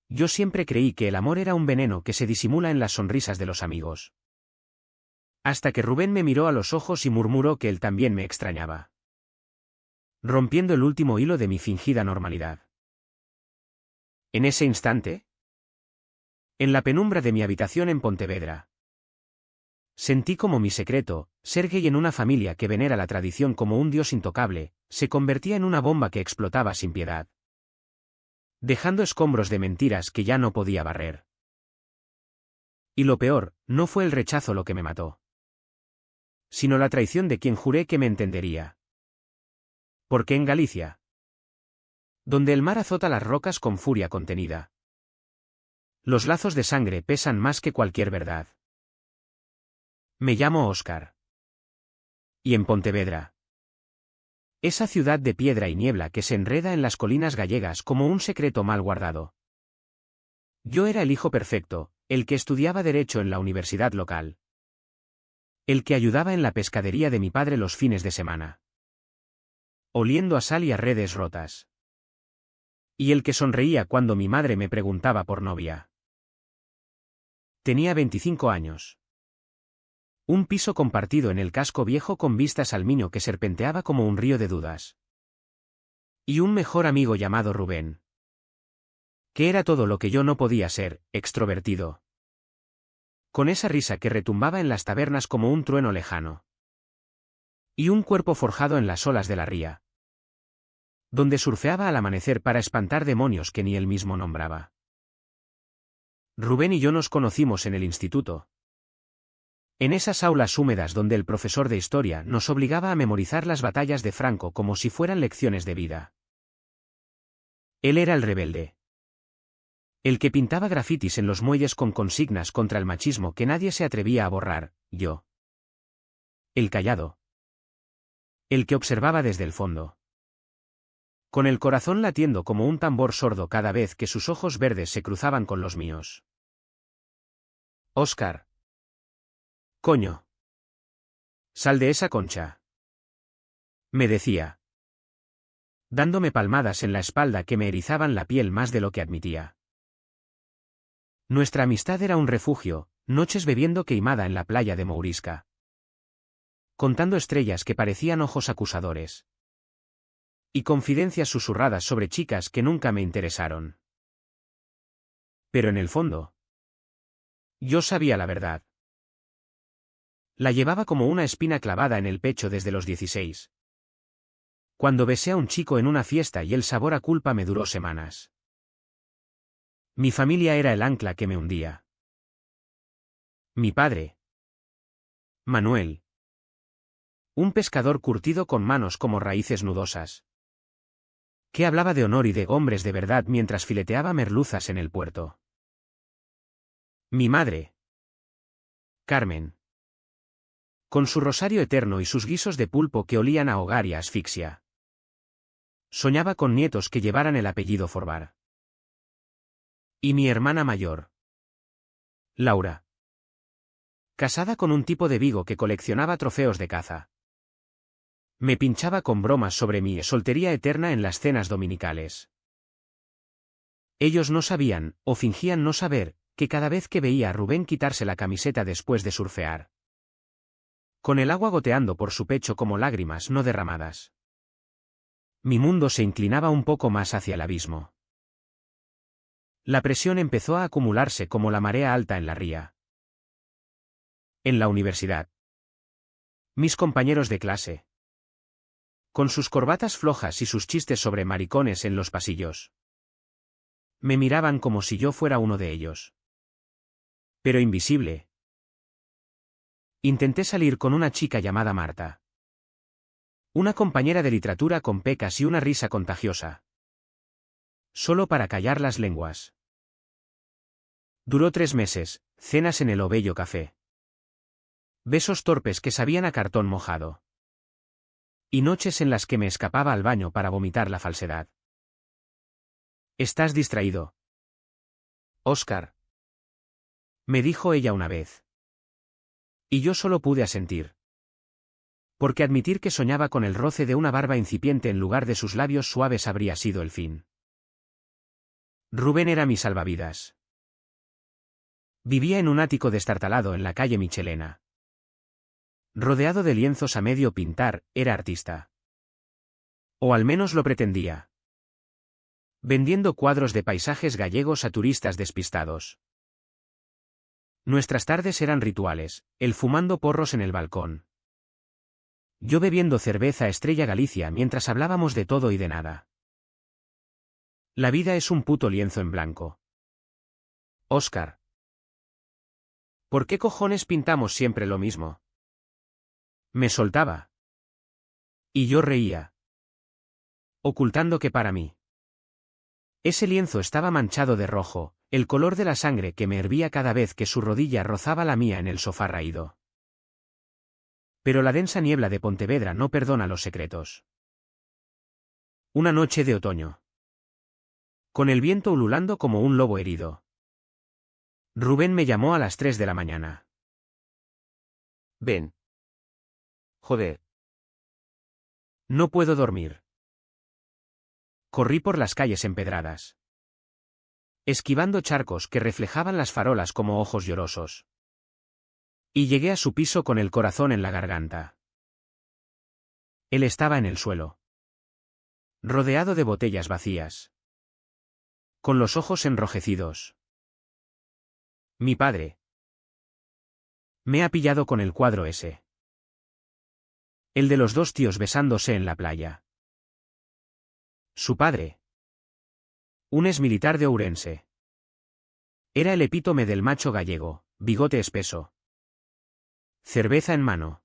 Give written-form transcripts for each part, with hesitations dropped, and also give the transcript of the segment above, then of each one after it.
Yo siempre creí que el amor era un veneno que se disimula en las sonrisas de los amigos. Hasta que Rubén me miró a los ojos y murmuró que él también me extrañaba, rompiendo el último hilo de mi fingida normalidad. En ese instante, en la penumbra de mi habitación en Pontevedra, sentí como mi secreto, ser gay en una familia que venera la tradición como un dios intocable, se convertía en una bomba que explotaba sin piedad, dejando escombros de mentiras que ya no podía barrer. Y lo peor, no fue el rechazo lo que me mató, sino la traición de quien juré que me entendería. Porque en Galicia, donde el mar azota las rocas con furia contenida, los lazos de sangre pesan más que cualquier verdad. Me llamo Óscar. Y en Pontevedra, esa ciudad de piedra y niebla que se enreda en las colinas gallegas como un secreto mal guardado, yo era el hijo perfecto, el que estudiaba Derecho en la universidad local, el que ayudaba en la pescadería de mi padre los fines de semana, oliendo a sal y a redes rotas, y el que sonreía cuando mi madre me preguntaba por novia. Tenía 25 años. Un piso compartido en el casco viejo con vistas al Miño que serpenteaba como un río de dudas. Y un mejor amigo llamado Rubén, que era todo lo que yo no podía ser, extrovertido, con esa risa que retumbaba en las tabernas como un trueno lejano. Y un cuerpo forjado en las olas de la ría, donde surfeaba al amanecer para espantar demonios que ni él mismo nombraba. Rubén y yo nos conocimos en el instituto, en esas aulas húmedas donde el profesor de historia nos obligaba a memorizar las batallas de Franco como si fueran lecciones de vida. Él era el rebelde, el que pintaba grafitis en los muelles con consignas contra el machismo que nadie se atrevía a borrar, yo, el callado, el que observaba desde el fondo, con el corazón latiendo como un tambor sordo cada vez que sus ojos verdes se cruzaban con los míos. Óscar. Coño. Sal de esa concha, me decía, dándome palmadas en la espalda que me erizaban la piel más de lo que admitía. Nuestra amistad era un refugio, noches bebiendo queimada en la playa de Mourisca, contando estrellas que parecían ojos acusadores, y confidencias susurradas sobre chicas que nunca me interesaron. Pero en el fondo, yo sabía la verdad. La llevaba como una espina clavada en el pecho desde los 16. Cuando besé a un chico en una fiesta y el sabor a culpa me duró semanas. Mi familia era el ancla que me hundía. Mi padre, Manuel, un pescador curtido con manos como raíces nudosas, que hablaba de honor y de hombres de verdad mientras fileteaba merluzas en el puerto. Mi madre, Carmen, con su rosario eterno y sus guisos de pulpo que olían a hogar y a asfixia. Soñaba con nietos que llevaran el apellido Forbar. Y mi hermana mayor, Laura, casada con un tipo de Vigo que coleccionaba trofeos de caza. Me pinchaba con bromas sobre mi soltería eterna en las cenas dominicales. Ellos no sabían, o fingían no saber, que cada vez que veía a Rubén quitarse la camiseta después de surfear, con el agua goteando por su pecho como lágrimas no derramadas, mi mundo se inclinaba un poco más hacia el abismo. La presión empezó a acumularse como la marea alta en la ría. En la universidad, mis compañeros de clase, con sus corbatas flojas y sus chistes sobre maricones en los pasillos, me miraban como si yo fuera uno de ellos. Pero invisible. Intenté salir con una chica llamada Marta, una compañera de literatura con pecas y una risa contagiosa, solo para callar las lenguas. Duró 3 meses, cenas en el Ovello Café, besos torpes que sabían a cartón mojado, y noches en las que me escapaba al baño para vomitar la falsedad. «Estás distraído, Óscar», me dijo ella una vez. Y yo solo pude asentir. Porque admitir que soñaba con el roce de una barba incipiente en lugar de sus labios suaves habría sido el fin. Rubén era mi salvavidas. Vivía en un ático destartalado en la calle Michelena. Rodeado de lienzos a medio pintar, era artista. O al menos lo pretendía. Vendiendo cuadros de paisajes gallegos a turistas despistados. Nuestras tardes eran rituales, él fumando porros en el balcón. Yo bebiendo cerveza Estrella Galicia mientras hablábamos de todo y de nada. La vida es un puto lienzo en blanco. Óscar. ¿Por qué cojones pintamos siempre lo mismo? Me soltaba. Y yo reía. Ocultando que para mí. Ese lienzo estaba manchado de rojo, el color de la sangre que me hervía cada vez que su rodilla rozaba la mía en el sofá raído. Pero la densa niebla de Pontevedra no perdona los secretos. Una noche de otoño. Con el viento ululando como un lobo herido. Rubén me llamó a las 3 de la mañana. Ven. Joder. No puedo dormir. Corrí por las calles empedradas. Esquivando charcos que reflejaban las farolas como ojos llorosos. Y llegué a su piso con el corazón en la garganta. Él estaba en el suelo. Rodeado de botellas vacías. Con los ojos enrojecidos. Mi padre. Me ha pillado con el cuadro ese. El de los dos tíos besándose en la playa. Su padre. Un exmilitar de Ourense. Era el epítome del macho gallego, bigote espeso. Cerveza en mano.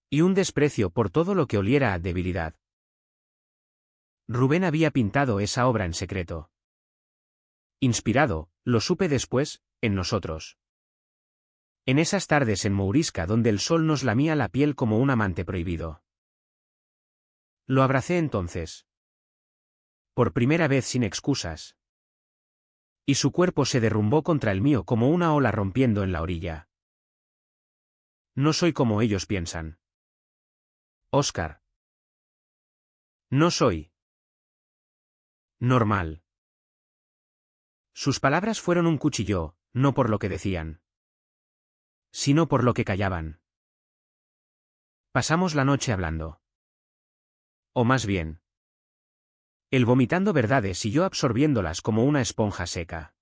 Y un desprecio por todo lo que oliera a debilidad. Rubén había pintado esa obra en secreto. Inspirado, lo supe después, en nosotros. En esas tardes en Mourisca donde el sol nos lamía la piel como un amante prohibido. Lo abracé entonces. Por primera vez sin excusas. Y su cuerpo se derrumbó contra el mío como una ola rompiendo en la orilla. No soy como ellos piensan. Óscar. No soy. Normal. Sus palabras fueron un cuchillo, no por lo que decían. Sino por lo que callaban. Pasamos la noche hablando. O más bien. Él vomitando verdades y yo absorbiéndolas como una esponja seca.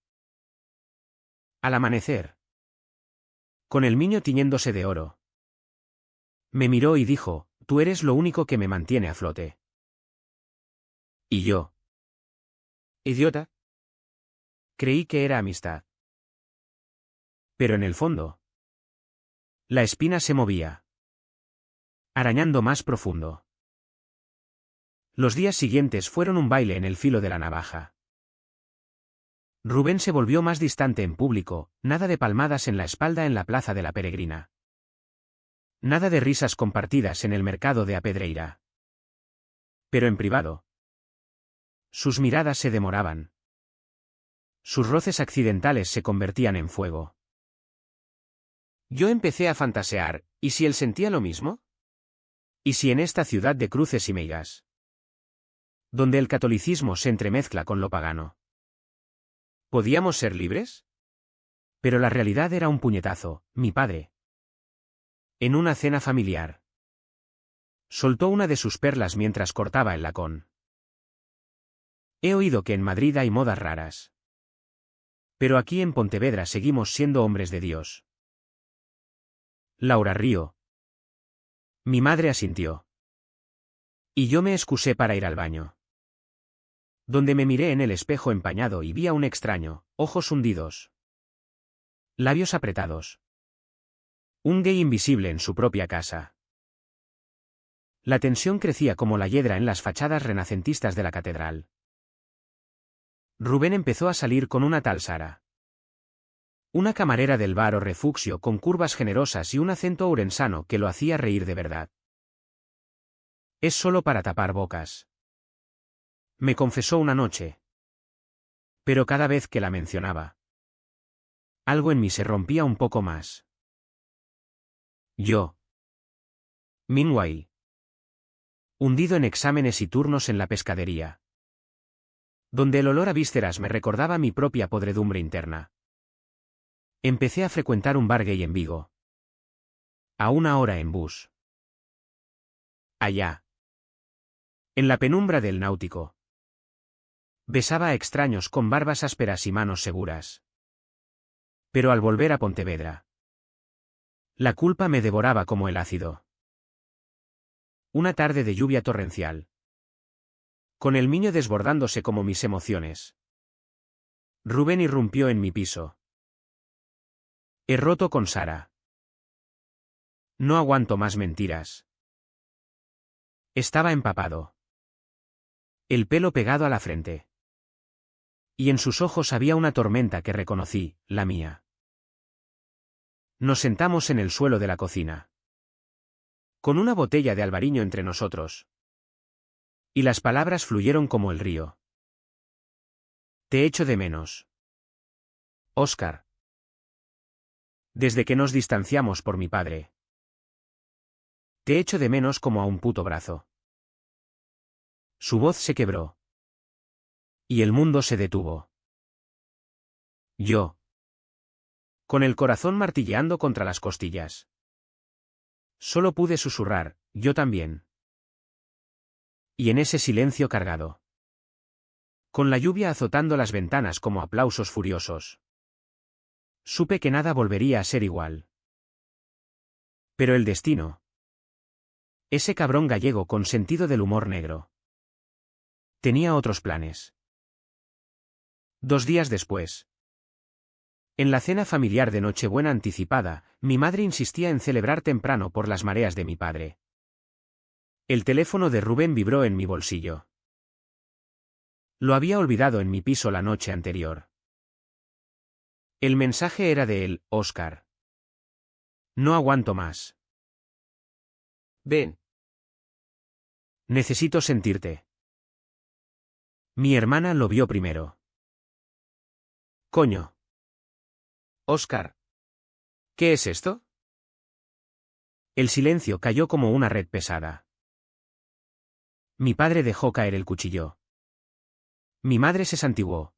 Al amanecer. Con el miño tiñéndose de oro. Me miró y dijo, tú eres lo único que me mantiene a flote. Y yo. Idiota. Creí que era amistad. Pero en el fondo. La espina se movía. Arañando más profundo. Los días siguientes fueron un baile en el filo de la navaja. Rubén se volvió más distante en público, nada de palmadas en la espalda en la plaza de la Peregrina. Nada de risas compartidas en el mercado de Apedreira. Pero en privado. Sus miradas se demoraban. Sus roces accidentales se convertían en fuego. Yo empecé a fantasear, ¿y si él sentía lo mismo? ¿Y si en esta ciudad de cruces y meigas? Donde el catolicismo se entremezcla con lo pagano. ¿Podíamos ser libres? Pero la realidad era un puñetazo, mi padre. En una cena familiar. Soltó una de sus perlas mientras cortaba el lacón. He oído que en Madrid hay modas raras. Pero aquí en Pontevedra seguimos siendo hombres de Dios. Laura rió. Mi madre asintió. Y yo me excusé para ir al baño. Donde me miré en el espejo empañado y vi a un extraño, ojos hundidos. Labios apretados. Un gay invisible en su propia casa. La tensión crecía como la hiedra en las fachadas renacentistas de la catedral. Rubén empezó a salir con una tal Sara. Una camarera del bar o refugio con curvas generosas y un acento ourensano que lo hacía reír de verdad. Es solo para tapar bocas. Me confesó una noche. Pero cada vez que la mencionaba, algo en mí se rompía un poco más. Yo. Meanwhile. Hundido en exámenes y turnos en la pescadería. donde el olor a vísceras me recordaba mi propia podredumbre interna. Empecé a frecuentar un bar gay en Vigo. A 1 hora en bus. Allá. En la penumbra del Náutico. Besaba a extraños con barbas ásperas y manos seguras. Pero al volver a Pontevedra, la culpa me devoraba como el ácido. Una tarde de lluvia torrencial. Con el Miño desbordándose como mis emociones. Rubén irrumpió en mi piso. He roto con Sara. No aguanto más mentiras. Estaba empapado. El pelo pegado a la frente. Y en sus ojos había una tormenta que reconocí, la mía. Nos sentamos en el suelo de la cocina. Con una botella de albariño entre nosotros. Y las palabras fluyeron como el río. Te echo de menos. Óscar. Desde que nos distanciamos por mi padre. Te echo de menos como a un puto brazo. Su voz se quebró. Y el mundo se detuvo. Yo. Con el corazón martilleando contra las costillas. Solo pude susurrar, yo también. Y en ese silencio cargado. Con la lluvia azotando las ventanas como aplausos furiosos. Supe que nada volvería a ser igual. Pero el destino. Ese cabrón gallego con sentido del humor negro. Tenía otros planes. 2 días después. En la cena familiar de Nochebuena anticipada, mi madre insistía en celebrar temprano por las mareas de mi padre. El teléfono de Rubén vibró en mi bolsillo. Lo había olvidado en mi piso la noche anterior. El mensaje era de él, Óscar. No aguanto más. Ven. Necesito sentirte. Mi hermana lo vio primero. Coño. Óscar. ¿Qué es esto? El silencio cayó como una red pesada. Mi padre dejó caer el cuchillo. Mi madre se santiguó.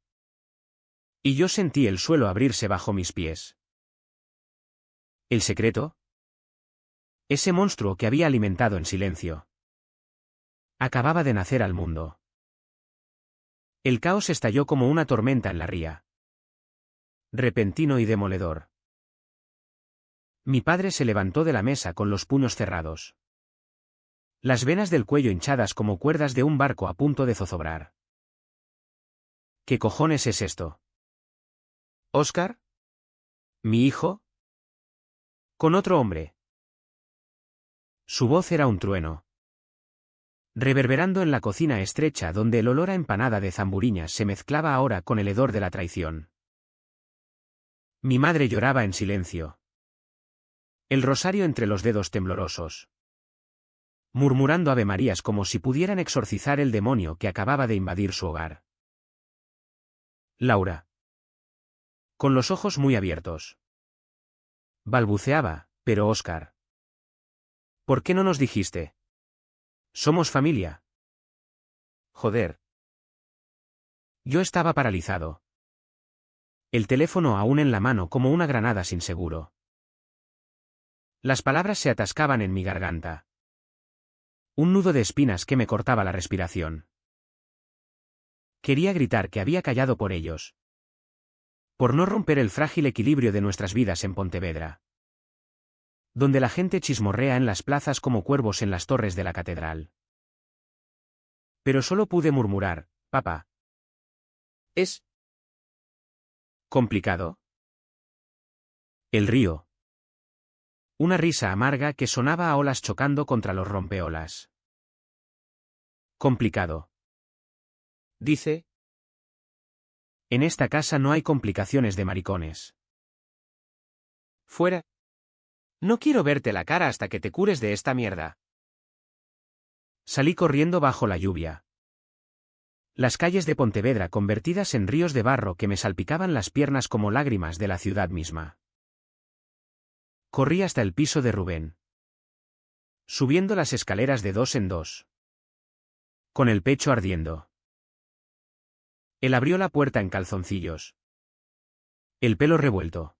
Y yo sentí el suelo abrirse bajo mis pies. ¿El secreto? Ese monstruo que había alimentado en silencio. Acababa de nacer al mundo. El caos estalló como una tormenta en la ría. Repentino y demoledor. Mi padre se levantó de la mesa con los puños cerrados. Las venas del cuello hinchadas como cuerdas de un barco a punto de zozobrar. ¿Qué cojones es esto? ¿Óscar? ¿Mi hijo? Con otro hombre. Su voz era un trueno. Reverberando en la cocina estrecha donde el olor a empanada de zamburiñas se mezclaba ahora con el hedor de la traición. Mi madre lloraba en silencio. El rosario entre los dedos temblorosos. Murmurando avemarías como si pudieran exorcizar el demonio que acababa de invadir su hogar. Laura. Con los ojos muy abiertos. Balbuceaba, pero Óscar. ¿Por qué no nos dijiste? Somos familia. Joder. Yo estaba paralizado. El teléfono aún en la mano como una granada sin seguro. Las palabras se atascaban en mi garganta. Un nudo de espinas que me cortaba la respiración. Quería gritar que había callado por ellos. Por no romper el frágil equilibrio de nuestras vidas en Pontevedra. Donde la gente chismorrea en las plazas como cuervos en las torres de la catedral. Pero solo pude murmurar, papá. ¿Es complicado? El río. Una risa amarga que sonaba a olas chocando contra los rompeolas. Complicado. Dice. En esta casa no hay complicaciones de maricones. Fuera. No quiero verte la cara hasta que te cures de esta mierda. Salí corriendo bajo la lluvia. Las calles de Pontevedra convertidas en ríos de barro que me salpicaban las piernas como lágrimas de la ciudad misma. Corrí hasta el piso de Rubén. Subiendo las escaleras de 2 en 2. Con el pecho ardiendo. Él abrió la puerta en calzoncillos. El pelo revuelto.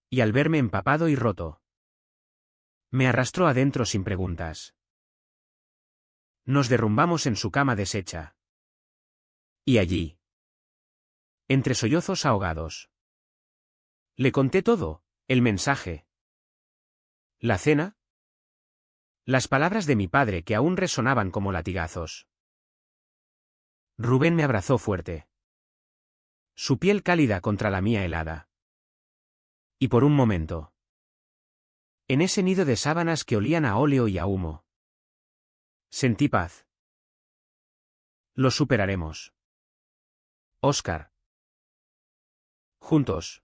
Y al verme empapado y roto, me arrastró adentro sin preguntas. Nos derrumbamos en su cama deshecha. Y allí, entre sollozos ahogados, le conté todo, el mensaje, la cena, las palabras de mi padre que aún resonaban como latigazos. Rubén me abrazó fuerte. Su piel cálida contra la mía helada. Y por un momento, en ese nido de sábanas que olían a óleo y a humo, sentí paz. Lo superaremos. Óscar. Juntos.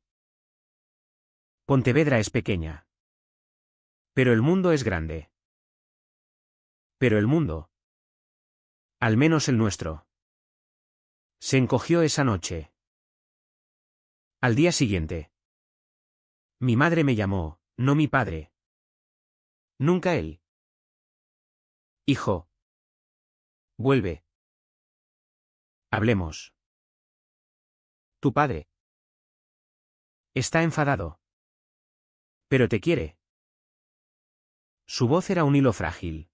Pontevedra es pequeña. Pero el mundo es grande. Pero el mundo, al menos el nuestro, se encogió esa noche. Al día siguiente, mi madre me llamó, no mi padre. Nunca él. Hijo. Vuelve. Hablemos. Tu padre está enfadado. Pero te quiere. Su voz era un hilo frágil,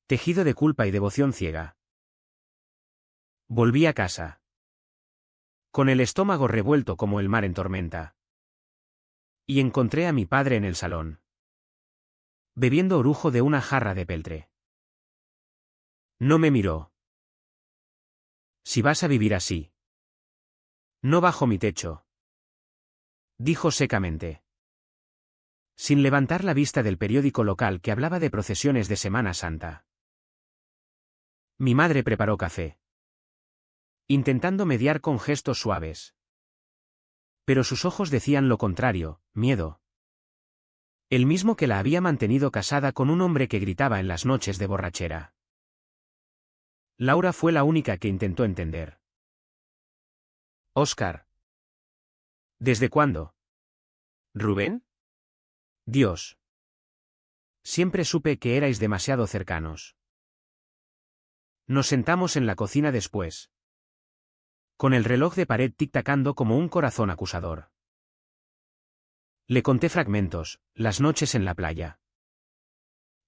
tejido de culpa y devoción ciega. Volví a casa, con el estómago revuelto como el mar en tormenta. Y encontré a mi padre en el salón, bebiendo orujo de una jarra de peltre. No me miró. Si vas a vivir así, no bajo mi techo, dijo secamente, sin levantar la vista del periódico local que hablaba de procesiones de Semana Santa. Mi madre preparó café, intentando mediar con gestos suaves. Pero sus ojos decían lo contrario, miedo. El mismo que la había mantenido casada con un hombre que gritaba en las noches de borrachera. Laura fue la única que intentó entender. Óscar. ¿Desde cuándo? ¿Rubén? Dios. Siempre supe que erais demasiado cercanos. Nos sentamos en la cocina después, con el reloj de pared tic-tacando como un corazón acusador. Le conté fragmentos, las noches en la playa.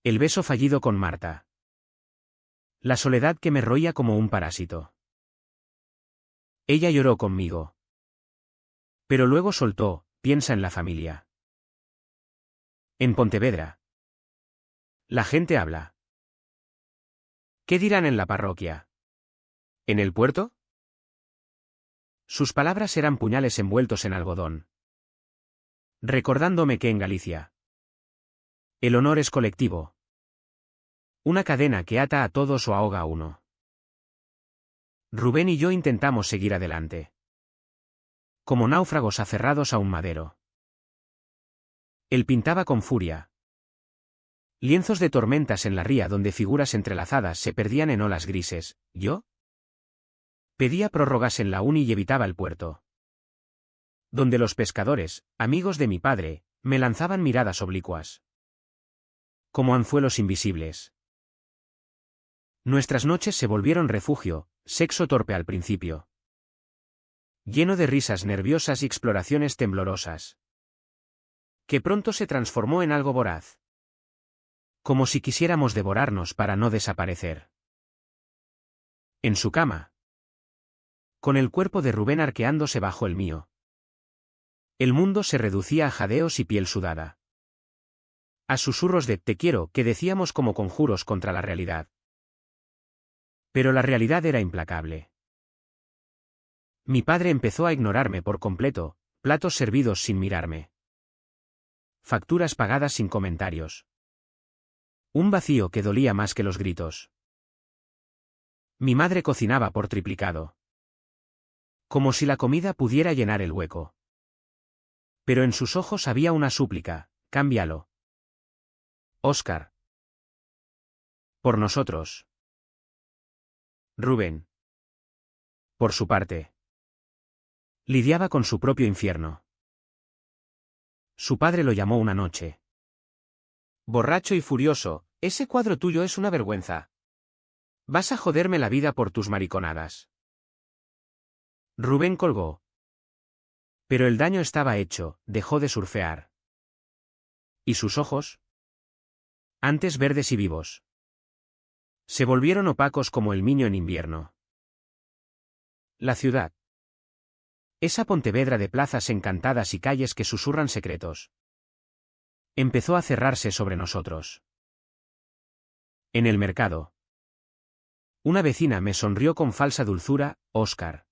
El beso fallido con Marta. La soledad que me roía como un parásito. Ella lloró conmigo. Pero luego soltó, piensa en la familia. En Pontevedra. La gente habla. ¿Qué dirán en la parroquia? ¿En el puerto? Sus palabras eran puñales envueltos en algodón. Recordándome que en Galicia, el honor es colectivo. Una cadena que ata a todos o ahoga a uno. Rubén y yo intentamos seguir adelante, como náufragos aferrados a un madero. Él pintaba con furia. Lienzos de tormentas en la ría donde figuras entrelazadas se perdían en olas grises. ¿Yo? Pedía prórrogas en la uni y evitaba el puerto, donde los pescadores, amigos de mi padre, me lanzaban miradas oblicuas, como anzuelos invisibles. Nuestras noches se volvieron refugio, sexo torpe al principio, lleno de risas nerviosas y exploraciones temblorosas, que pronto se transformó en algo voraz, como si quisiéramos devorarnos para no desaparecer. En su cama, con el cuerpo de Rubén arqueándose bajo el mío, el mundo se reducía a jadeos y piel sudada, a susurros de «te quiero» que decíamos como conjuros contra la realidad. Pero la realidad era implacable. Mi padre empezó a ignorarme por completo, platos servidos sin mirarme, facturas pagadas sin comentarios. Un vacío que dolía más que los gritos. Mi madre cocinaba por triplicado, como si la comida pudiera llenar el hueco. Pero en sus ojos había una súplica, cámbialo. Óscar. Por nosotros. Rubén, por su parte, lidiaba con su propio infierno. Su padre lo llamó una noche. Borracho y furioso, ese cuadro tuyo es una vergüenza. Vas a joderme la vida por tus mariconadas. Rubén colgó. Pero el daño estaba hecho, dejó de surfear. ¿Y sus ojos? Antes verdes y vivos. Se volvieron opacos como el miño en invierno. La ciudad. Esa Pontevedra de plazas encantadas y calles que susurran secretos. Empezó a cerrarse sobre nosotros. En el mercado. Una vecina me sonrió con falsa dulzura. Óscar.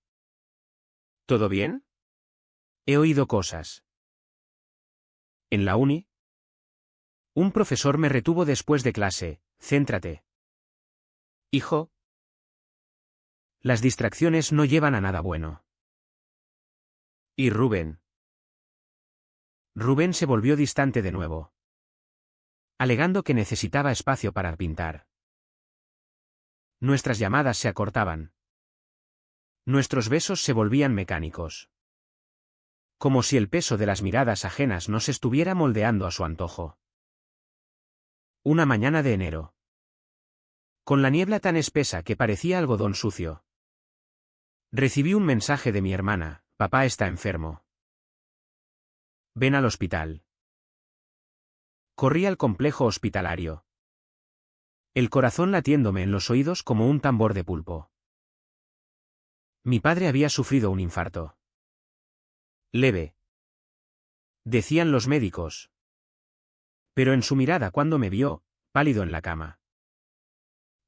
¿Todo bien? He oído cosas. ¿En la uni? Un profesor me retuvo después de clase. Céntrate. Hijo. Las distracciones no llevan a nada bueno. ¿Y Rubén? Rubén se volvió distante de nuevo, alegando que necesitaba espacio para pintar. Nuestras llamadas se acortaban. Nuestros besos se volvían mecánicos. Como si el peso de las miradas ajenas nos estuviera moldeando a su antojo. Una mañana de enero. Con la niebla tan espesa que parecía algodón sucio. Recibí un mensaje de mi hermana: papá está enfermo. Ven al hospital. Corrí al complejo hospitalario. El corazón latiéndome en los oídos como un tambor de pulpo. Mi padre había sufrido un infarto. Leve. Decían los médicos. Pero en su mirada cuando me vio, pálido en la cama,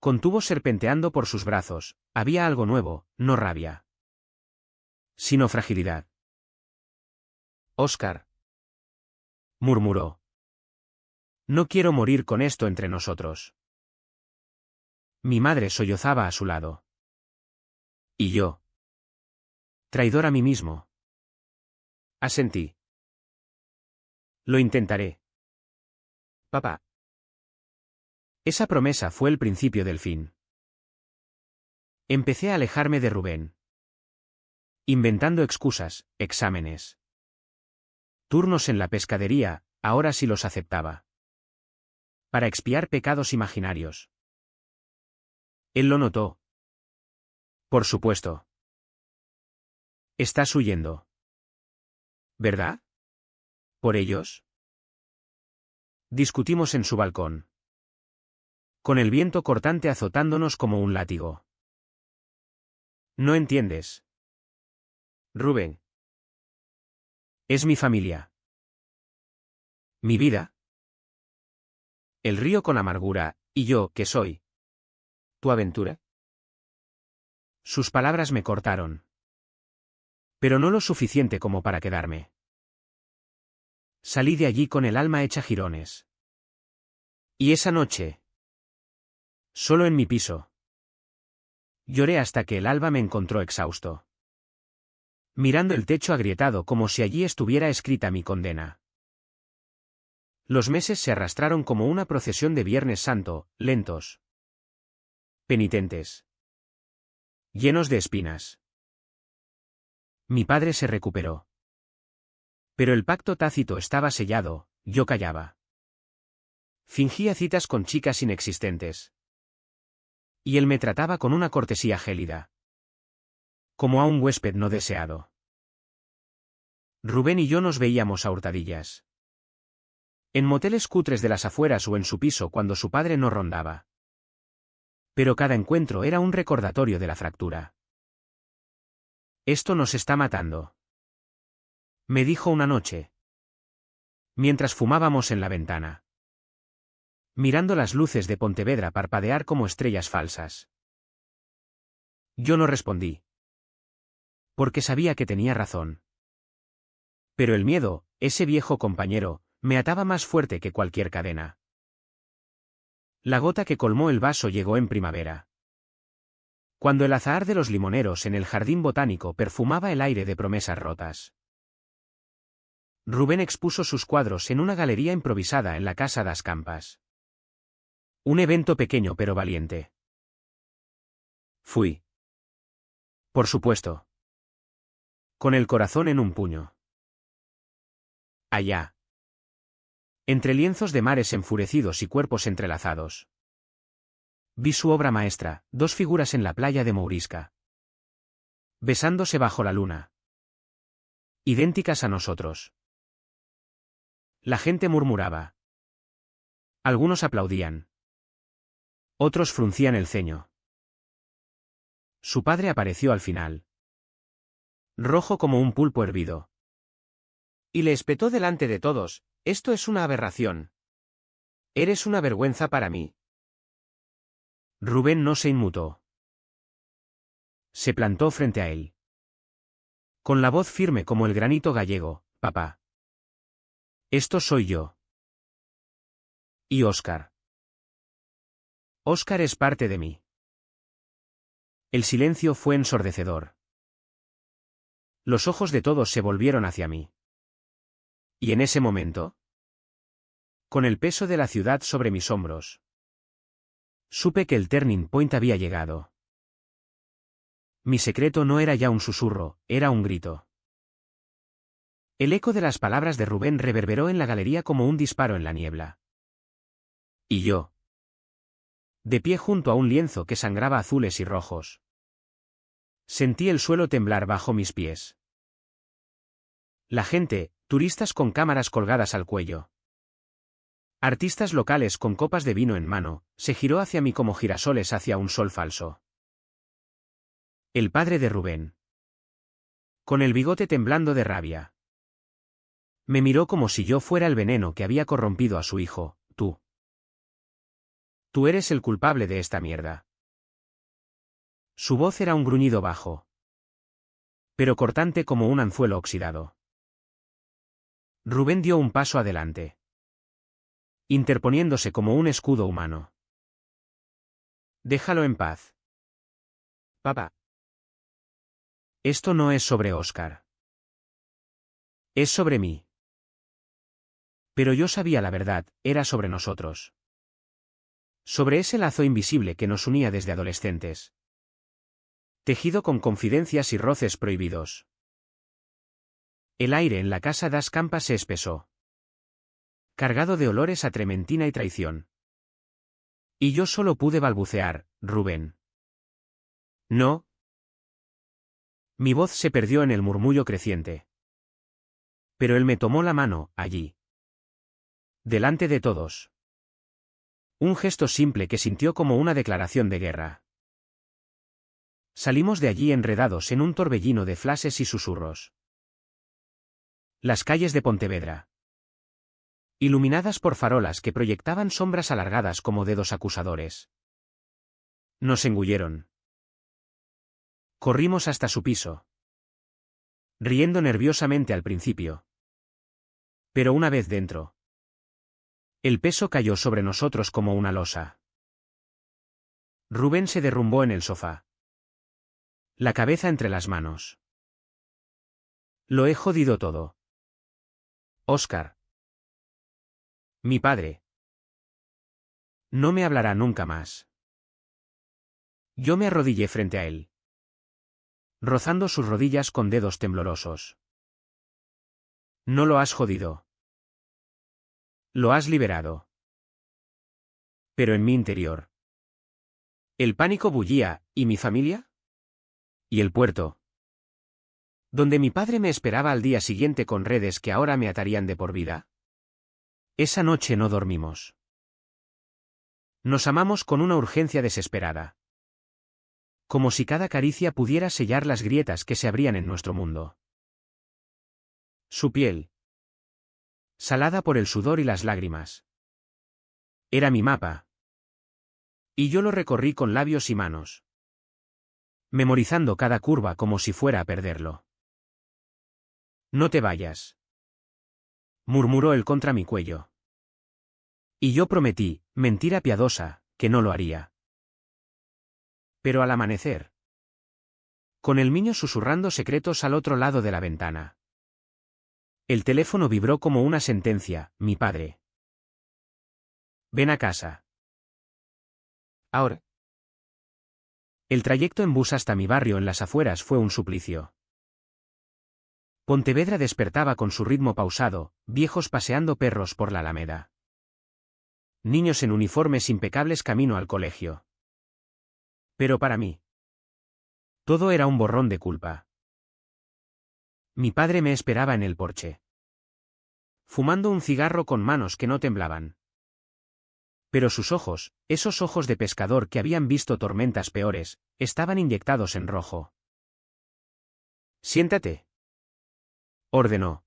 con tubos serpenteando por sus brazos, había algo nuevo, no rabia, sino fragilidad. Óscar, murmuró. No quiero morir con esto entre nosotros. Mi madre sollozaba a su lado. Y yo. Traidor a mí mismo. Asentí. Lo intentaré. Papá. Esa promesa fue el principio del fin. Empecé a alejarme de Rubén. Inventando excusas, exámenes. Turnos en la pescadería, ahora sí los aceptaba. Para expiar pecados imaginarios. Él lo notó. Por supuesto. Estás huyendo. ¿Verdad? ¿Por ellos? Discutimos en su balcón. Con el viento cortante azotándonos como un látigo. No entiendes. Rubén. Es mi familia. Mi vida. El río con amargura, y yo, ¿qué soy? ¿Tu aventura? Sus palabras me cortaron. Pero no lo suficiente como para quedarme. Salí de allí con el alma hecha jirones. Y esa noche. Solo en mi piso. Lloré hasta que el alba me encontró exhausto. Mirando el techo agrietado como si allí estuviera escrita mi condena. Los meses se arrastraron como una procesión de Viernes Santo, lentos. Penitentes. Llenos de espinas. Mi padre se recuperó. Pero el pacto tácito estaba sellado, yo callaba. Fingía citas con chicas inexistentes. Y él me trataba con una cortesía gélida. Como a un huésped no deseado. Rubén y yo nos veíamos a hurtadillas. En moteles cutres de las afueras o en su piso cuando su padre no rondaba. Pero cada encuentro era un recordatorio de la fractura. Esto nos está matando. Me dijo una noche. Mientras fumábamos en la ventana. Mirando las luces de Pontevedra parpadear como estrellas falsas. Yo no respondí. Porque sabía que tenía razón. Pero el miedo, ese viejo compañero, me ataba más fuerte que cualquier cadena. La gota que colmó el vaso llegó en primavera. Cuando el azahar de los limoneros en el jardín botánico perfumaba el aire de promesas rotas. Rubén expuso sus cuadros en una galería improvisada en la Casa das Campas. Un evento pequeño pero valiente. Fui. Por supuesto. Con el corazón en un puño. Allá. Entre lienzos de mares enfurecidos y cuerpos entrelazados. Vi su obra maestra, dos figuras en la playa de Mourisca. besándose bajo la luna. Idénticas a nosotros. La gente murmuraba. Algunos aplaudían. Otros fruncían el ceño. Su padre apareció al final. Rojo como un pulpo hervido. Y le espetó delante de todos: «Esto es una aberración. Eres una vergüenza para mí». Rubén no se inmutó. Se plantó frente a él. Con la voz firme como el granito gallego: «Papá. Esto soy yo. Y Óscar. Óscar es parte de mí». El silencio fue ensordecedor. Los ojos de todos se volvieron hacia mí. Y en ese momento, con el peso de la ciudad sobre mis hombros, supe que el turning point había llegado. Mi secreto no era ya un susurro, era un grito. El eco de las palabras de Rubén reverberó en la galería como un disparo en la niebla. Y yo, de pie junto a un lienzo que sangraba azules y rojos, sentí el suelo temblar bajo mis pies. La gente, turistas con cámaras colgadas al cuello, artistas locales con copas de vino en mano, se giró hacia mí como girasoles hacia un sol falso. El padre de Rubén, con el bigote temblando de rabia, me miró como si yo fuera el veneno que había corrompido a su hijo. Tú eres el culpable de esta mierda. Su voz era un gruñido bajo, pero cortante como un anzuelo oxidado. Rubén dio un paso adelante, interponiéndose como un escudo humano. Déjalo en paz. Papá. Esto no es sobre Óscar. Es sobre mí. Pero yo sabía la verdad, era sobre nosotros. Sobre ese lazo invisible que nos unía desde adolescentes. Tejido con confidencias y roces prohibidos. El aire en la casa das Campas se espesó, cargado de olores a trementina y traición. Y yo solo pude balbucear: Rubén. No. Mi voz se perdió en el murmullo creciente. Pero él me tomó la mano, allí, delante de todos. Un gesto simple que sintió como una declaración de guerra. Salimos de allí enredados en un torbellino de flashes y susurros. Las calles de Pontevedra, iluminadas por farolas que proyectaban sombras alargadas como dedos acusadores, nos engulleron. Corrimos hasta su piso, riendo nerviosamente al principio. Pero una vez dentro, el peso cayó sobre nosotros como una losa. Rubén se derrumbó en el sofá, la cabeza entre las manos. Lo he jodido todo. Óscar, mi padre, no me hablará nunca más. Yo me arrodillé frente a él, rozando sus rodillas con dedos temblorosos. No lo has jodido. Lo has liberado. Pero en mi interior, el pánico bullía. ¿Y mi familia? ¿Y el puerto? Donde mi padre me esperaba al día siguiente con redes que ahora me atarían de por vida. Esa noche no dormimos. Nos amamos con una urgencia desesperada. Como si cada caricia pudiera sellar las grietas que se abrían en nuestro mundo. Su piel, salada por el sudor y las lágrimas, era mi mapa. Y yo lo recorrí con labios y manos, memorizando cada curva como si fuera a perderlo. No te vayas, murmuró él contra mi cuello. Y yo prometí, mentira piadosa, que no lo haría. Pero al amanecer, con el niño susurrando secretos al otro lado de la ventana, el teléfono vibró como una sentencia: mi padre. Ven a casa. Ahora. El trayecto en bus hasta mi barrio en las afueras fue un suplicio. Pontevedra despertaba con su ritmo pausado, viejos paseando perros por la Alameda. Niños en uniformes impecables camino al colegio. Pero para mí, Todo era un borrón de culpa. Mi padre me esperaba en el porche, fumando un cigarro con manos que no temblaban. Pero sus ojos, esos ojos de pescador que habían visto tormentas peores, estaban inyectados en rojo. Siéntate, ordenó,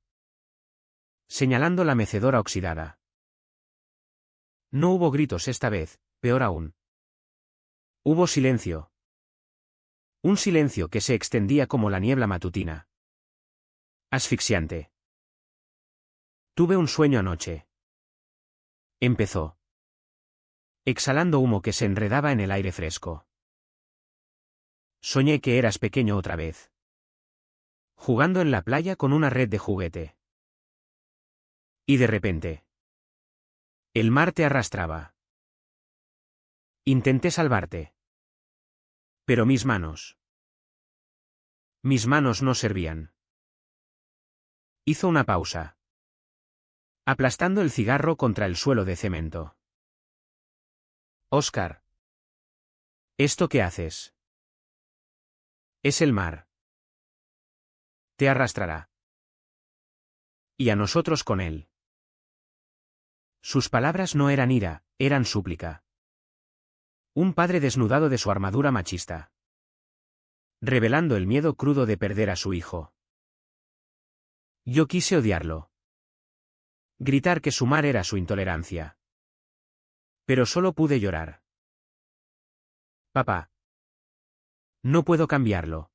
señalando la mecedora oxidada. No hubo gritos esta vez, peor aún. Hubo silencio. Un silencio que se extendía como la niebla matutina. Asfixiante. Tuve un sueño anoche. Empezó, exhalando humo que se enredaba en el aire fresco. Soñé que eras pequeño otra vez, jugando en la playa con una red de juguete. Y de repente, el mar te arrastraba. Intenté salvarte. Pero mis manos no servían. Hizo una pausa, aplastando el cigarro contra el suelo de cemento. Oscar. ¿Esto qué haces? Es el mar. Te arrastrará. Y a nosotros con él. Sus palabras no eran ira, eran súplica. Un padre desnudado de su armadura machista, revelando el miedo crudo de perder a su hijo. Yo quise odiarlo. Gritar que su mar era su intolerancia. Pero solo pude llorar. Papá. No puedo cambiarlo.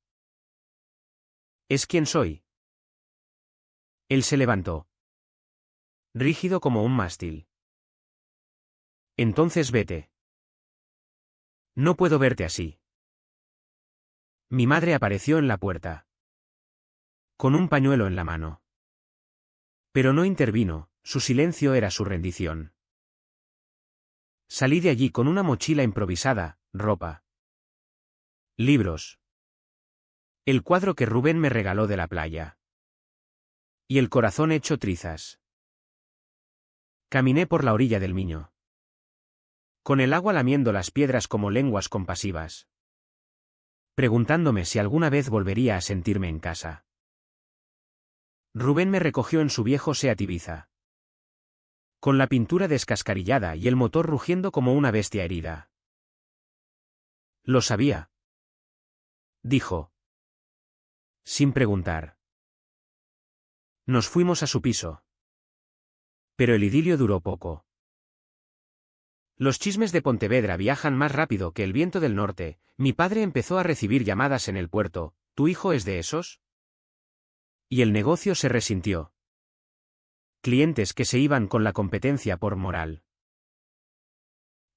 Es quien soy. Él se levantó, rígido como un mástil. Entonces vete. No puedo verte así. Mi madre apareció en la puerta, con un pañuelo en la mano. Pero no intervino, su silencio era su rendición. Salí de allí con una mochila improvisada, ropa, libros, el cuadro que Rubén me regaló de la playa, y el corazón hecho trizas. Caminé por la orilla del Miño, con el agua lamiendo las piedras como lenguas compasivas, preguntándome si alguna vez volvería a sentirme en casa. Rubén me recogió en su viejo Seat Ibiza, con la pintura descascarillada y el motor rugiendo como una bestia herida. Lo sabía, dijo, sin preguntar. Nos fuimos a su piso. Pero el idilio duró poco. Los chismes de Pontevedra viajan más rápido que el viento del norte. Mi padre empezó a recibir llamadas en el puerto. ¿Tu hijo es de esos? Y el negocio se resintió. Clientes que se iban con la competencia por moral.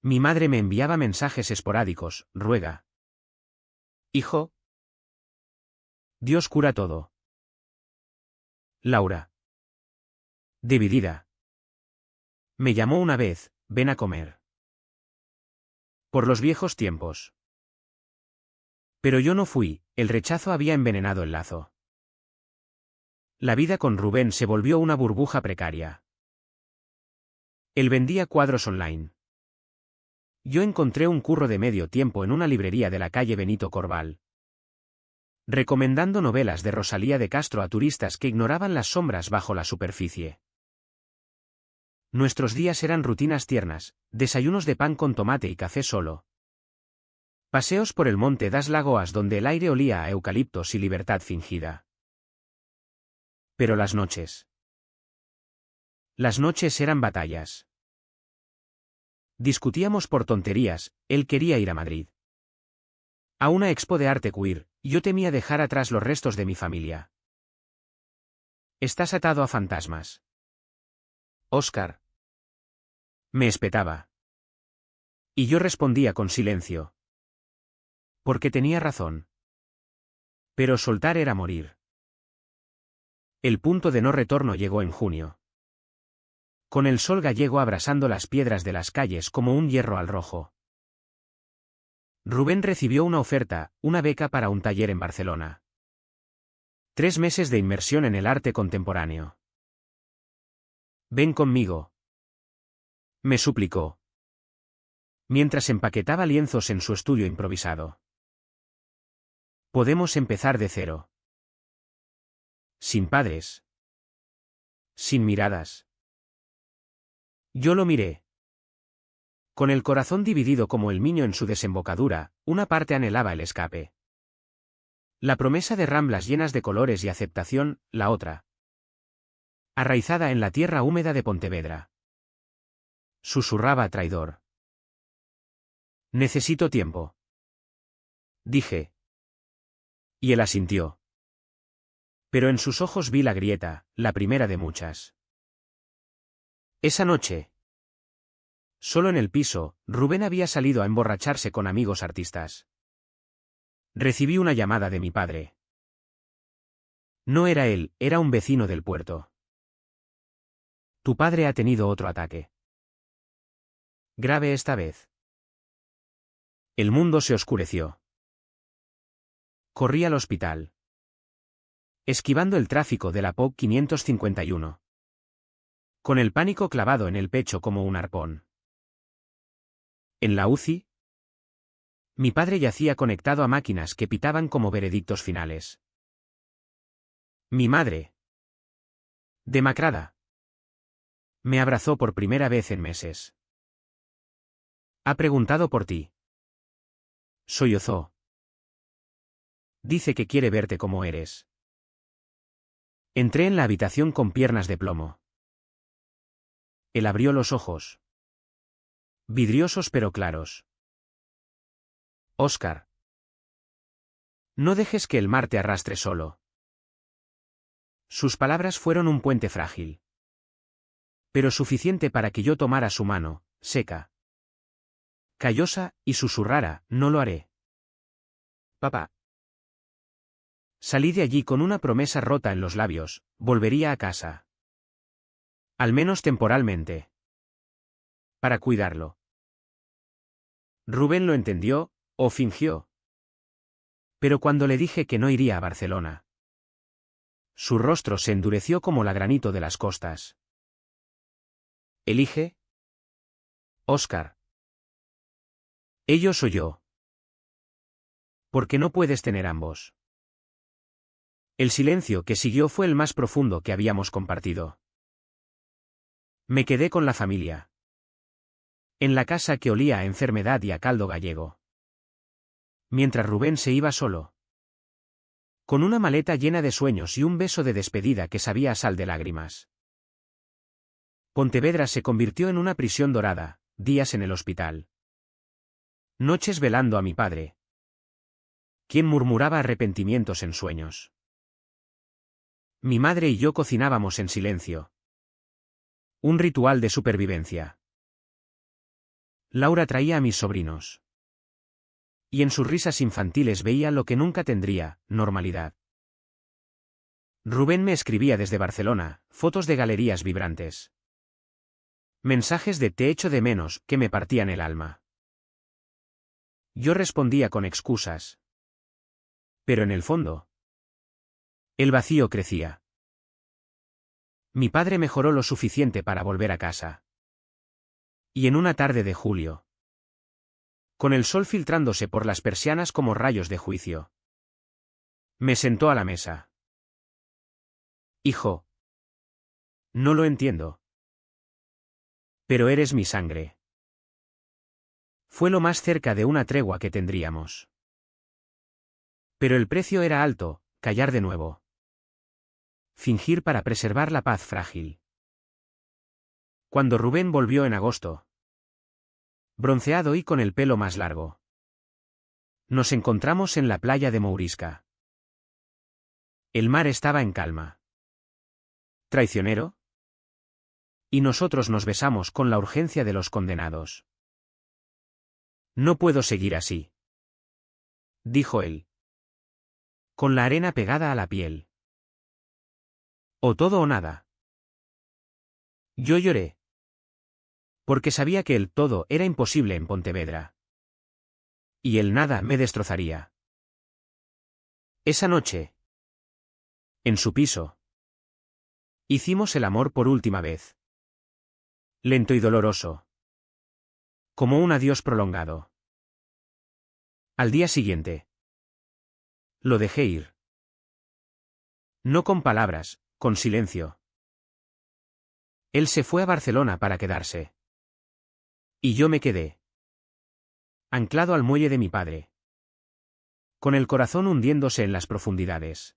Mi madre me enviaba mensajes esporádicos, ruega. Hijo. Dios cura todo. Laura. Dividida. Me llamó una vez, ven a comer. Por los viejos tiempos. Pero yo no fui, el rechazo había envenenado el lazo. La vida con Rubén se volvió una burbuja precaria. Él vendía cuadros online. Yo encontré un curro de medio tiempo en una librería de la calle Benito Corval, recomendando novelas de Rosalía de Castro a turistas que ignoraban las sombras bajo la superficie. Nuestros días eran rutinas tiernas, desayunos de pan con tomate y café solo. Paseos por el monte das Lagoas donde el aire olía a eucaliptos y libertad fingida. Pero las noches. Las noches eran batallas. Discutíamos por tonterías, él quería ir a Madrid, a una expo de arte queer, yo temía dejar atrás los restos de mi familia. Estás atado a fantasmas. Oscar. Me espetaba. Y yo respondía con silencio. Porque tenía razón. Pero soltar era morir. El punto de no retorno llegó en junio, con el sol gallego abrasando las piedras de las calles como un hierro al rojo. Rubén recibió una oferta, una beca para un taller en Barcelona. 3 meses de inmersión en el arte contemporáneo. Ven conmigo, me suplicó, mientras empaquetaba lienzos en su estudio improvisado. Podemos empezar de cero. Sin padres. Sin miradas. Yo lo miré. Con el corazón dividido como el Miño en su desembocadura, una parte anhelaba el escape. La promesa de ramblas llenas de colores y aceptación, la otra. Arraizada en la tierra húmeda de Pontevedra. Susurraba traidor. Necesito tiempo. Dije. Y él asintió. Pero en sus ojos vi la grieta, la primera de muchas. Esa noche. Solo en el piso, Rubén había salido a emborracharse con amigos artistas. Recibí una llamada de mi padre. No era él, era un vecino del puerto. Tu padre ha tenido otro ataque. Grave esta vez. El mundo se oscureció. Corrí al hospital. Esquivando el tráfico de la POC 551. Con el pánico clavado en el pecho como un arpón. En la UCI, mi padre yacía conectado a máquinas que pitaban como veredictos finales. Mi madre, demacrada, me abrazó por primera vez en meses. Ha preguntado por ti. Sollozó. Dice que quiere verte como eres. Entré en la habitación con piernas de plomo. Él abrió los ojos. Vidriosos pero claros. Óscar. No dejes que el mar te arrastre solo. Sus palabras fueron un puente frágil. Pero suficiente para que yo tomara su mano, seca, callosa, y susurrara, no lo haré. Papá. Salí de allí con una promesa rota en los labios, volvería a casa. Al menos temporalmente. Para cuidarlo. Rubén lo entendió, o fingió. Pero cuando le dije que no iría a Barcelona, su rostro se endureció como la granito de las costas. Elige. Óscar. Ellos o yo. Porque no puedes tener ambos. El silencio que siguió fue el más profundo que habíamos compartido. Me quedé con la familia. En la casa que olía a enfermedad y a caldo gallego. Mientras Rubén se iba solo. Con una maleta llena de sueños y un beso de despedida que sabía a sal de lágrimas. Pontevedra se convirtió en una prisión dorada, días en el hospital. Noches velando a mi padre. Quien murmuraba arrepentimientos en sueños. Mi madre y yo cocinábamos en silencio. Un ritual de supervivencia. Laura traía a mis sobrinos. Y en sus risas infantiles veía lo que nunca tendría, normalidad. Rubén me escribía desde Barcelona, fotos de galerías vibrantes. Mensajes de te echo de menos, que me partían el alma. Yo respondía con excusas. Pero en el fondo, el vacío crecía. Mi padre mejoró lo suficiente para volver a casa. Y en una tarde de julio, con el sol filtrándose por las persianas como rayos de juicio, me sentó a la mesa. Hijo. No lo entiendo. Pero eres mi sangre. Fue lo más cerca de una tregua que tendríamos. Pero el precio era alto, callar de nuevo. Fingir para preservar la paz frágil. Cuando Rubén volvió en agosto, bronceado y con el pelo más largo, nos encontramos en la playa de Mourisca. El mar estaba en calma. ¿Traicionero? Y nosotros nos besamos con la urgencia de los condenados. No puedo seguir así, dijo él. Con la arena pegada a la piel. O todo o nada. Yo lloré. Porque sabía que el todo era imposible en Pontevedra. Y el nada me destrozaría. Esa noche, en su piso, hicimos el amor por última vez. Lento y doloroso. Como un adiós prolongado. Al día siguiente, Lo dejé ir. No con palabras, con silencio. Él se fue a Barcelona para quedarse. Y yo me quedé. Anclado al muelle de mi padre. Con el corazón hundiéndose en las profundidades.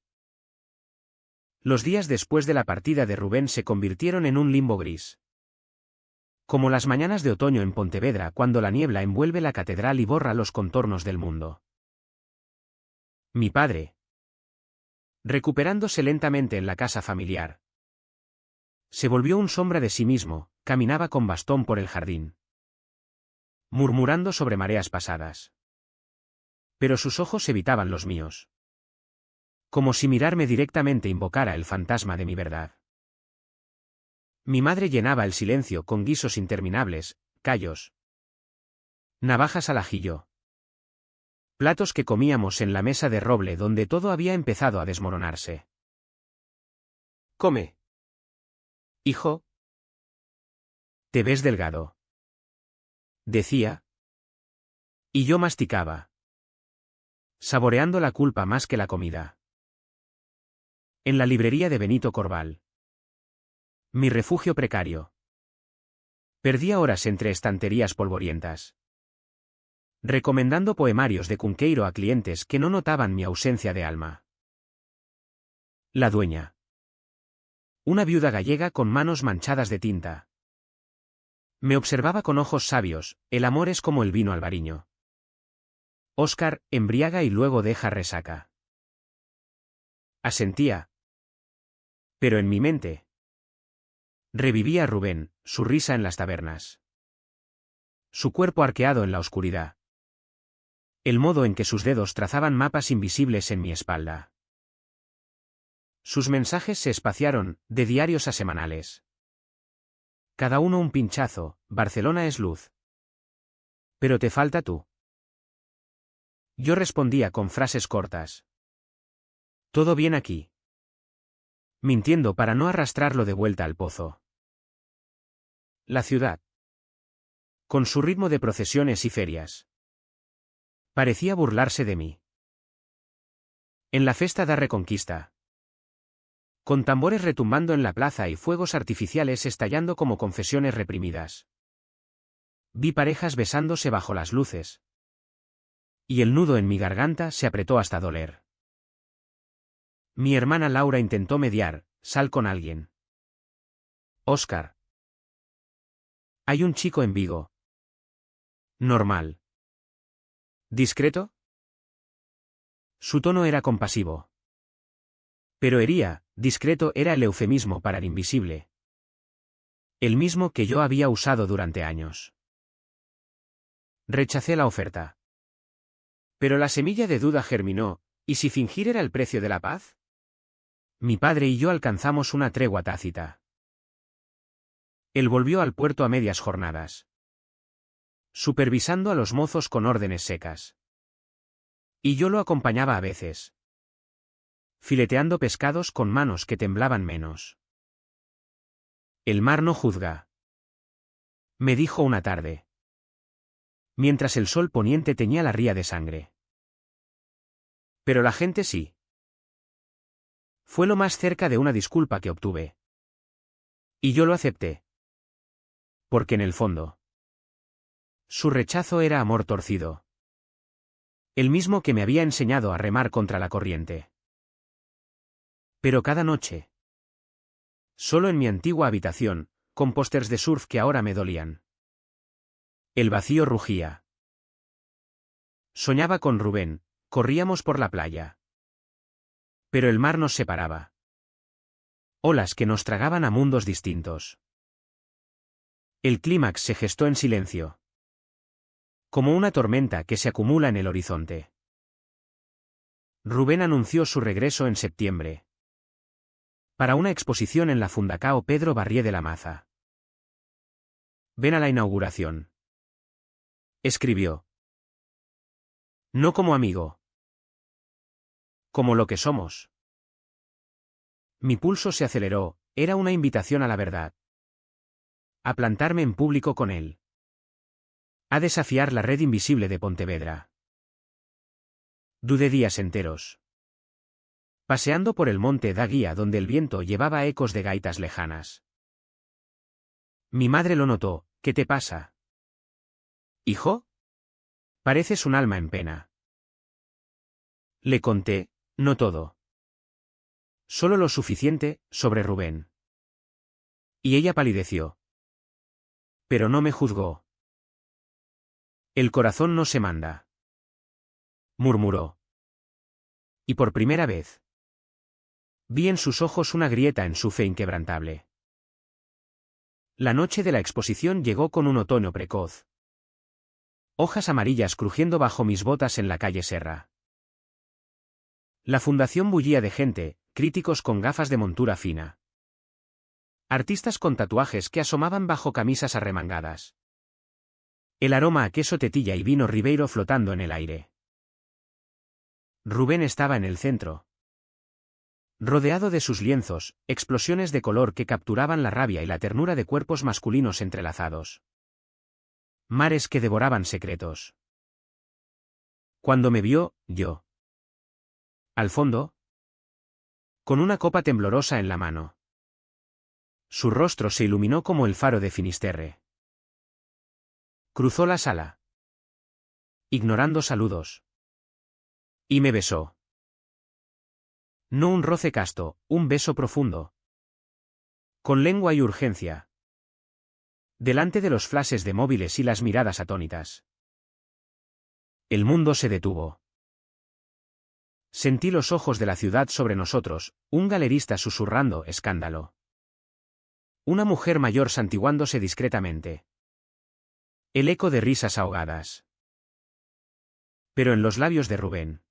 Los días después de la partida de Rubén se convirtieron en un limbo gris. Como las mañanas de otoño en Pontevedra cuando la niebla envuelve la catedral y borra los contornos del mundo. Mi padre. Recuperándose lentamente en la casa familiar. Se volvió un sombra de sí mismo, caminaba con bastón por el jardín. Murmurando sobre mareas pasadas. Pero sus ojos evitaban los míos. Como si mirarme directamente invocara el fantasma de mi verdad. Mi madre llenaba el silencio con guisos interminables, callos. Navajas al ajillo. Platos que comíamos en la mesa de roble donde todo había empezado a desmoronarse. Come. Hijo. Te ves delgado. Decía. Y yo masticaba. Saboreando la culpa más que la comida. En la librería de Benito Corval. Mi refugio precario. Perdía horas entre estanterías polvorientas. Recomendando poemarios de Cunqueiro a clientes que no notaban mi ausencia de alma. La dueña. Una viuda gallega con manos manchadas de tinta. Me observaba con ojos sabios, el amor es como el vino albariño. Óscar, embriaga y luego deja resaca. Asentía. Pero en mi mente. Revivía a Rubén, su risa en las tabernas. Su cuerpo arqueado en la oscuridad. El modo en que sus dedos trazaban mapas invisibles en mi espalda. Sus mensajes se espaciaron, de diarios a semanales. Cada uno un pinchazo, Barcelona es luz. Pero te falta tú. Yo respondía con frases cortas. Todo bien aquí. Mintiendo para no arrastrarlo de vuelta al pozo. La ciudad. Con su ritmo de procesiones y ferias. Parecía burlarse de mí. En la festa da Reconquista. Con tambores retumbando en la plaza y fuegos artificiales estallando como confesiones reprimidas. Vi parejas besándose bajo las luces. Y el nudo en mi garganta se apretó hasta doler. Mi hermana Laura intentó mediar, sal con alguien. Óscar. Hay un chico en Vigo. Normal. ¿Discreto? Su tono era compasivo. Pero hería, discreto era el eufemismo para el invisible. El mismo que yo había usado durante años. Rechacé la oferta. Pero la semilla de duda germinó, ¿y si fingir era el precio de la paz? Mi padre y yo alcanzamos una tregua tácita. Él volvió al puerto a medias jornadas. Supervisando a los mozos con órdenes secas. Y yo lo acompañaba a veces. Fileteando pescados con manos que temblaban menos. El mar no juzga. Me dijo una tarde. Mientras el sol poniente teñía la ría de sangre. Pero la gente sí. Fue lo más cerca de una disculpa que obtuve. Y yo lo acepté. Porque en el fondo. Su rechazo era amor torcido. El mismo que me había enseñado a remar contra la corriente. Pero cada noche. Solo en mi antigua habitación, con pósters de surf que ahora me dolían. El vacío rugía. Soñaba con Rubén, corríamos por la playa. Pero el mar nos separaba. Olas que nos tragaban a mundos distintos. El clímax se gestó en silencio. Como una tormenta que se acumula en el horizonte. Rubén anunció su regreso en septiembre. Para una exposición en la Fundacao Pedro Barrié de la Maza. Ven a la inauguración. Escribió. No como amigo. Como lo que somos. Mi pulso se aceleró, era una invitación a la verdad. A plantarme en público con él. A desafiar la red invisible de Pontevedra. Dudé días enteros. paseando por el monte Daguía donde el viento llevaba ecos de gaitas lejanas. Mi madre lo notó. ¿Qué te pasa? ¿Hijo? Pareces un alma en pena. Le conté, no todo. Solo lo suficiente, sobre Rubén. Y ella palideció. Pero no me juzgó. El corazón no se manda. Murmuró. Y por primera vez vi en sus ojos una grieta en su fe inquebrantable. La noche de la exposición llegó con un otoño precoz. Hojas amarillas crujiendo bajo mis botas en la calle Serra. La fundación bullía de gente, críticos con gafas de montura fina. Artistas con tatuajes que asomaban bajo camisas arremangadas. El aroma a queso tetilla y vino Ribeiro flotando en el aire. Rubén estaba en el centro. Rodeado de sus lienzos, explosiones de color que capturaban la rabia y la ternura de cuerpos masculinos entrelazados. Mares que devoraban secretos. Cuando me vio, yo. Al fondo, con una copa temblorosa en la mano. Su rostro se iluminó como el faro de Finisterre. Cruzó la sala, ignorando saludos. Y me besó. No un roce casto, un beso profundo. Con lengua y urgencia. Delante de los flashes de móviles y las miradas atónitas. El mundo se detuvo. Sentí los ojos de la ciudad sobre nosotros, un galerista susurrando escándalo. Una mujer mayor santiguándose discretamente. El eco de risas ahogadas. Pero en los labios de Rubén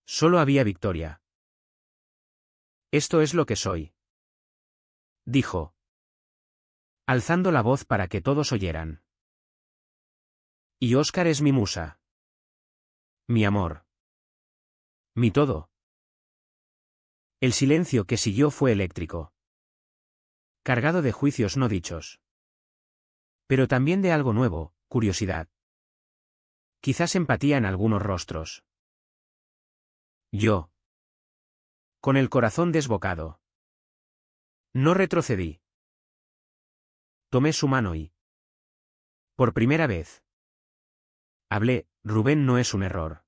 solo había victoria. Esto es lo que soy, dijo, alzando la voz para que todos oyeran. Y Óscar es mi musa. Mi amor. Mi todo. El silencio que siguió fue eléctrico. Cargado de juicios no dichos. Pero también de algo nuevo, curiosidad. Quizás empatía en algunos rostros. Yo. Con el corazón desbocado. No retrocedí. Tomé su mano y... por primera vez. Hablé, Rubén no es un error.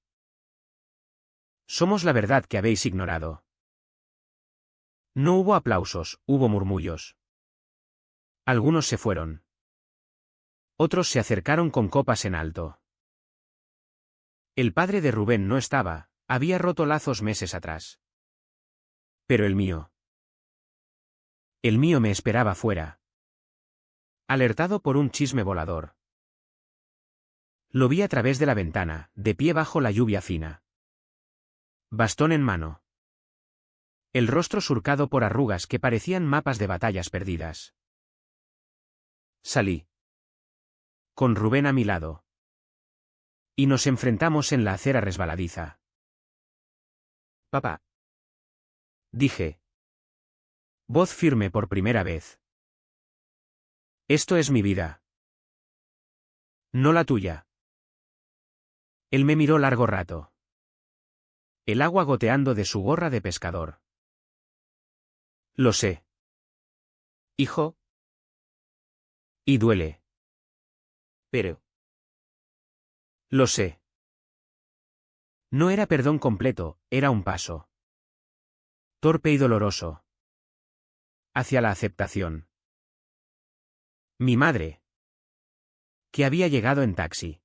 Somos la verdad que habéis ignorado. No hubo aplausos, hubo murmullos. Algunos se fueron. Otros se acercaron con copas en alto. El padre de Rubén no estaba, había roto lazos meses atrás. Pero el mío. El mío me esperaba fuera. Alertado por un chisme volador. Lo vi a través de la ventana, de pie bajo la lluvia fina. Bastón en mano. El rostro surcado por arrugas que parecían mapas de batallas perdidas. Salí. Con Rubén a mi lado. Y nos enfrentamos en la acera resbaladiza. Papá. Dije. Voz firme por primera vez. Esto es mi vida. No la tuya. Él me miró largo rato. El agua goteando de su gorra de pescador. Lo sé. Hijo. Y duele. Pero. Lo sé. No era perdón completo, era un paso. Torpe y doloroso. Hacia la aceptación. Mi madre. Que había llegado en taxi.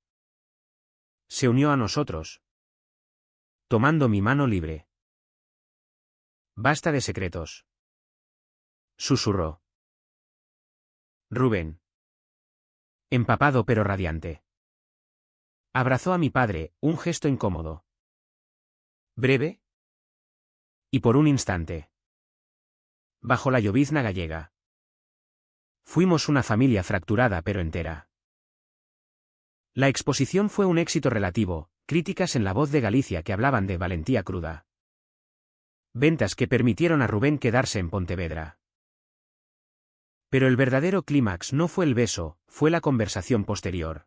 Se unió a nosotros. Tomando mi mano libre. Basta de secretos. Susurró. Rubén. Empapado pero radiante. Abrazó a mi padre, un gesto incómodo. Breve. Y por un instante. Bajo la llovizna gallega. Fuimos una familia fracturada pero entera. La exposición fue un éxito relativo, críticas en La Voz de Galicia que hablaban de valentía cruda. Ventas que permitieron a Rubén quedarse en Pontevedra. Pero el verdadero clímax no fue el beso, fue la conversación posterior.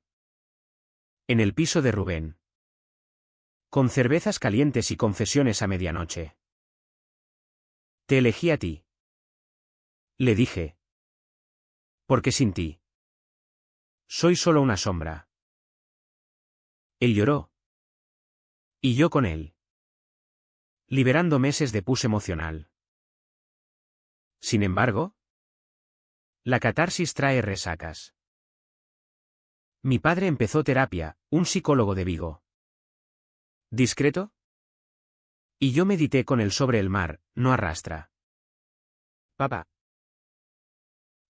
En el piso de Rubén. Con cervezas calientes y confesiones a medianoche. Te elegí a ti. Le dije. Porque sin ti. Soy solo una sombra. Él lloró. Y yo con él. Liberando meses de pus emocional. Sin embargo, la catarsis trae resacas. Mi padre empezó terapia, un psicólogo de Vigo. ¿Discreto? Y yo medité con él sobre el mar, no arrastra. Papá.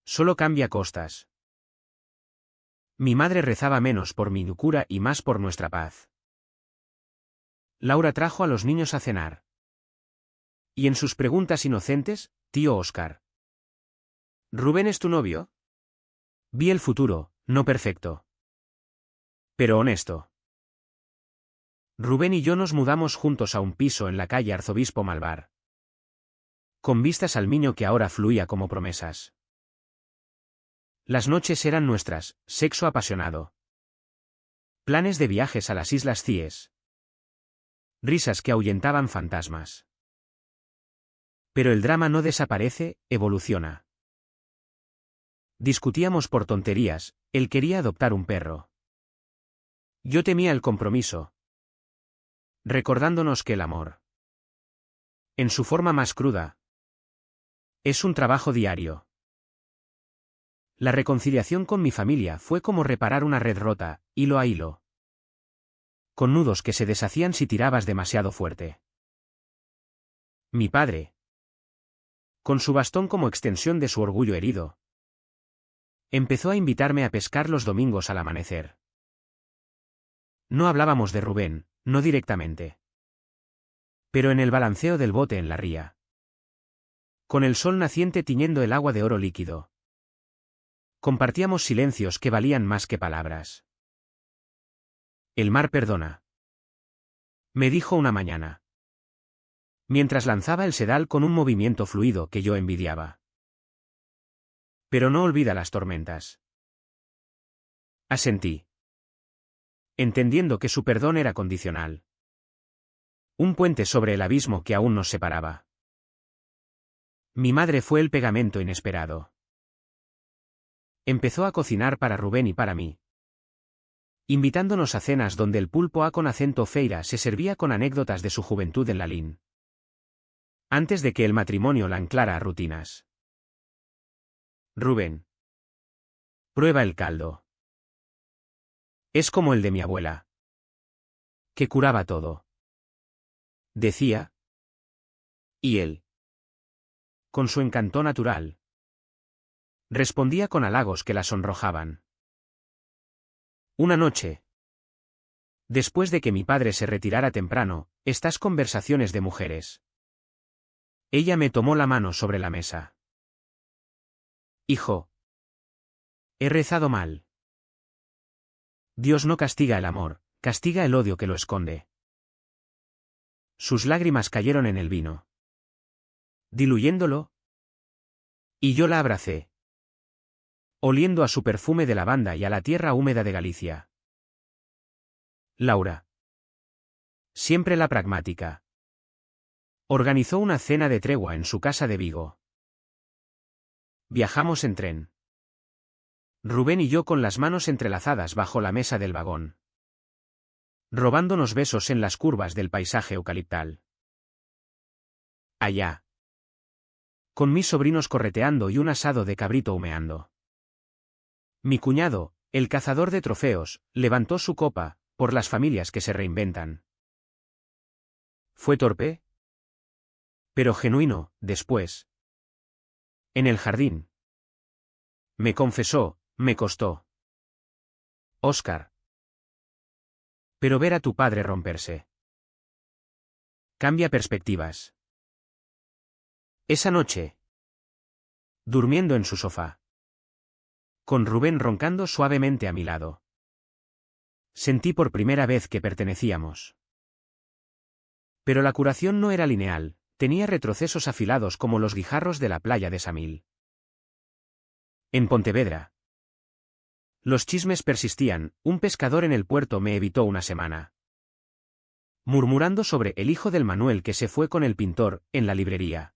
Solo cambia costas. Mi madre rezaba menos por mi locura y más por nuestra paz. Laura trajo a los niños a cenar. Y en sus preguntas inocentes, tío Óscar. ¿Rubén es tu novio? Vi el futuro, no perfecto. Pero honesto. Rubén y yo nos mudamos juntos a un piso en la calle Arzobispo Malvar. Con vistas al Miño que ahora fluía como promesas. Las noches eran nuestras, sexo apasionado. Planes de viajes a las Islas Cíes. Risas que ahuyentaban fantasmas. Pero el drama no desaparece, evoluciona. Discutíamos por tonterías, él quería adoptar un perro. Yo temía el compromiso. Recordándonos que el amor, en su forma más cruda, es un trabajo diario. La reconciliación con mi familia fue como reparar una red rota, hilo a hilo. Con nudos que se deshacían si tirabas demasiado fuerte. Mi padre, con su bastón como extensión de su orgullo herido, empezó a invitarme a pescar los domingos al amanecer. No hablábamos de Rubén, no directamente. Pero en el balanceo del bote en la ría. Con el sol naciente tiñendo el agua de oro líquido. Compartíamos silencios que valían más que palabras. El mar perdona. Me dijo una mañana. Mientras lanzaba el sedal con un movimiento fluido que yo envidiaba. Pero no olvida las tormentas. Asentí. Entendiendo que su perdón era condicional. Un puente sobre el abismo que aún nos separaba. Mi madre fue el pegamento inesperado. Empezó a cocinar para Rubén y para mí. Invitándonos a cenas donde el pulpo a con acento feira se servía con anécdotas de su juventud en Lalín. Antes de que el matrimonio la anclara a rutinas. Rubén. Prueba el caldo. Es como el de mi abuela. Que curaba todo. Decía. Y él. Con su encanto natural. Respondía con halagos que la sonrojaban. Una noche. Después de que mi padre se retirara temprano, estas conversaciones de mujeres. Ella me tomó la mano sobre la mesa. Hijo. He rezado mal. Dios no castiga el amor, castiga el odio que lo esconde. Sus lágrimas cayeron en el vino. Diluyéndolo. Y yo la abracé. Oliendo a su perfume de lavanda y a la tierra húmeda de Galicia. Laura. Siempre la pragmática. Organizó una cena de tregua en su casa de Vigo. Viajamos en tren. Rubén y yo con las manos entrelazadas bajo la mesa del vagón. Robándonos besos en las curvas del paisaje eucaliptal. Allá. Con mis sobrinos correteando y un asado de cabrito humeando. Mi cuñado, el cazador de trofeos, levantó su copa, por las familias que se reinventan. ¿Fue torpe? Pero genuino, después. En el jardín. Me confesó, me costó. Óscar. Pero ver a tu padre romperse. Cambia perspectivas. Esa noche. Durmiendo en su sofá. Con Rubén roncando suavemente a mi lado. Sentí por primera vez que pertenecíamos. Pero la curación no era lineal, tenía retrocesos afilados como los guijarros de la playa de Samil. En Pontevedra. Los chismes persistían, un pescador en el puerto me evitó una semana. Murmurando sobre el hijo del Manuel que se fue con el pintor, en la librería.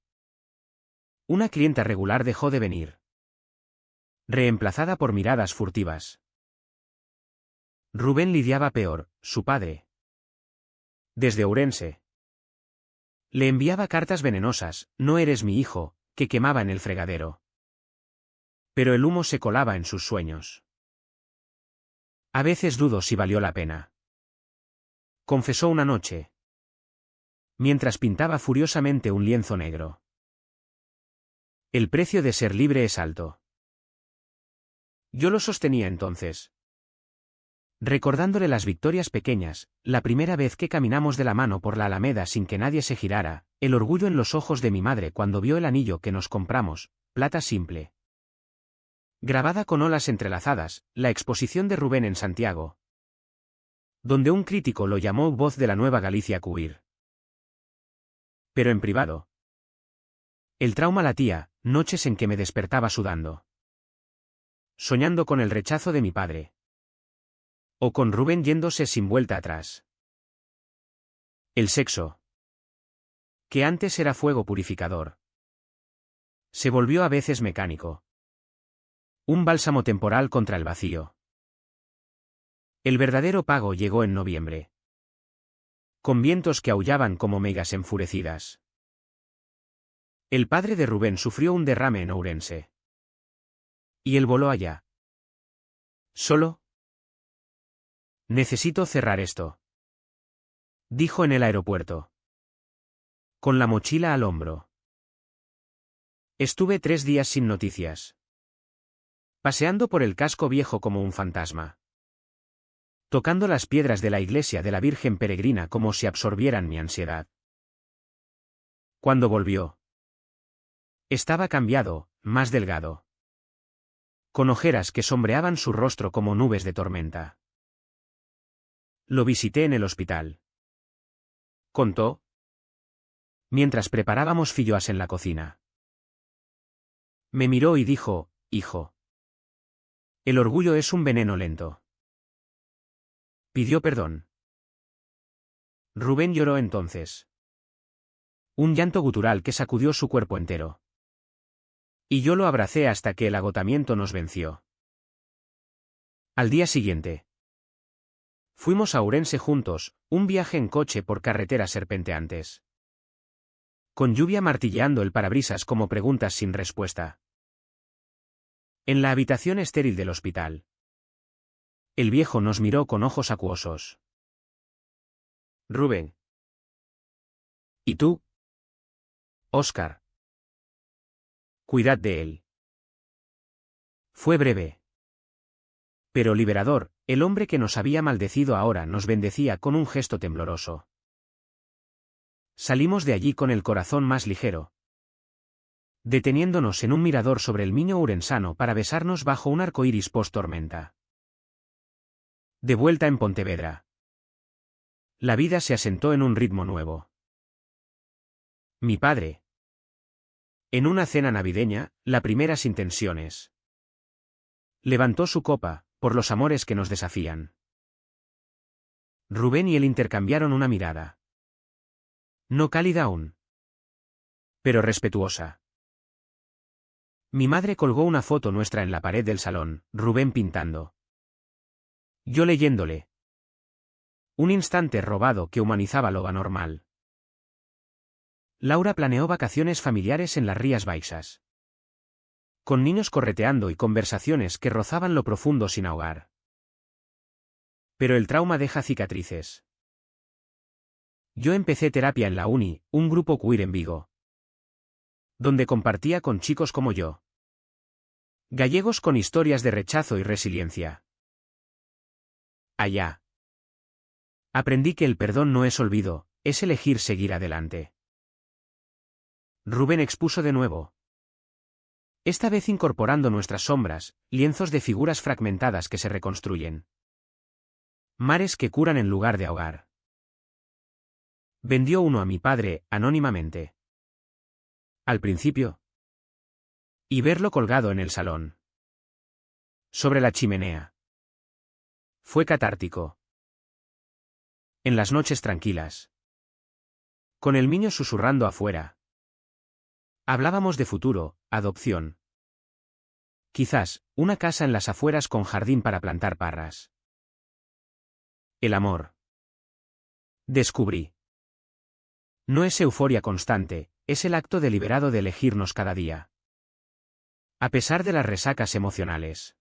Una clienta regular dejó de venir, reemplazada por miradas furtivas. Rubén lidiaba peor, su padre. Desde Ourense. Le enviaba cartas venenosas, no eres mi hijo, que quemaba en el fregadero. Pero el humo se colaba en sus sueños. A veces dudo si valió la pena. Confesó una noche, mientras pintaba furiosamente un lienzo negro. El precio de ser libre es alto. Yo lo sostenía entonces, recordándole las victorias pequeñas, la primera vez que caminamos de la mano por la Alameda sin que nadie se girara, el orgullo en los ojos de mi madre cuando vio el anillo que nos compramos, plata simple, grabada con olas entrelazadas, la exposición de Rubén en Santiago, donde un crítico lo llamó voz de la nueva Galicia queer. Pero en privado. El trauma latía, noches en que me despertaba sudando, soñando con el rechazo de mi padre. O con Rubén yéndose sin vuelta atrás. El sexo, que antes era fuego purificador, se volvió a veces mecánico. Un bálsamo temporal contra el vacío. El verdadero pago llegó en noviembre, con vientos que aullaban como megas enfurecidas. El padre de Rubén sufrió un derrame en Ourense. Y él voló allá. ¿Solo? Necesito cerrar esto, dijo en el aeropuerto, con la mochila al hombro. Estuve 3 días sin noticias, paseando por el casco viejo como un fantasma, tocando las piedras de la iglesia de la Virgen Peregrina como si absorbieran mi ansiedad. Cuando volvió, estaba cambiado, más delgado, con ojeras que sombreaban su rostro como nubes de tormenta. Lo visité en el hospital, contó, mientras preparábamos filloas en la cocina. Me miró y dijo, hijo, el orgullo es un veneno lento. Pidió perdón. Rubén lloró entonces. Un llanto gutural que sacudió su cuerpo entero. Y yo lo abracé hasta que el agotamiento nos venció. Al día siguiente, fuimos a Ourense juntos, un viaje en coche por carreteras serpenteantes, con lluvia martilleando el parabrisas como preguntas sin respuesta. En la habitación estéril del hospital, el viejo nos miró con ojos acuosos. Rubén. ¿Y tú? Óscar. Cuidad de él. Fue breve, pero liberador. El hombre que nos había maldecido ahora nos bendecía con un gesto tembloroso. Salimos de allí con el corazón más ligero, deteniéndonos en un mirador sobre el Miño ourensano para besarnos bajo un arco iris post-tormenta. De vuelta en Pontevedra, la vida se asentó en un ritmo nuevo. Mi padre. En una cena navideña, la primera sin tensiones, levantó su copa, por los amores que nos desafían. Rubén y él intercambiaron una mirada. No cálida aún, pero respetuosa. Mi madre colgó una foto nuestra en la pared del salón, Rubén pintando, yo leyéndole. Un instante robado que humanizaba lo anormal. Laura planeó vacaciones familiares en las Rías Baixas, con niños correteando y conversaciones que rozaban lo profundo sin ahogar. Pero el trauma deja cicatrices. Yo empecé terapia en la uni, un grupo queer en Vigo, donde compartía con chicos como yo, gallegos con historias de rechazo y resiliencia. Allá aprendí que el perdón no es olvido, es elegir seguir adelante. Rubén expuso de nuevo, esta vez incorporando nuestras sombras, lienzos de figuras fragmentadas que se reconstruyen. Mares que curan en lugar de ahogar. Vendió uno a mi padre, anónimamente. Al principio. Y verlo colgado en el salón, sobre la chimenea, fue catártico. En las noches tranquilas, con el niño susurrando afuera, Hablábamos de futuro, adopción. Quizás, una casa en las afueras con jardín para plantar parras. El amor. Descubrí. No es euforia constante, es el acto deliberado de elegirnos cada día. A pesar de las resacas emocionales.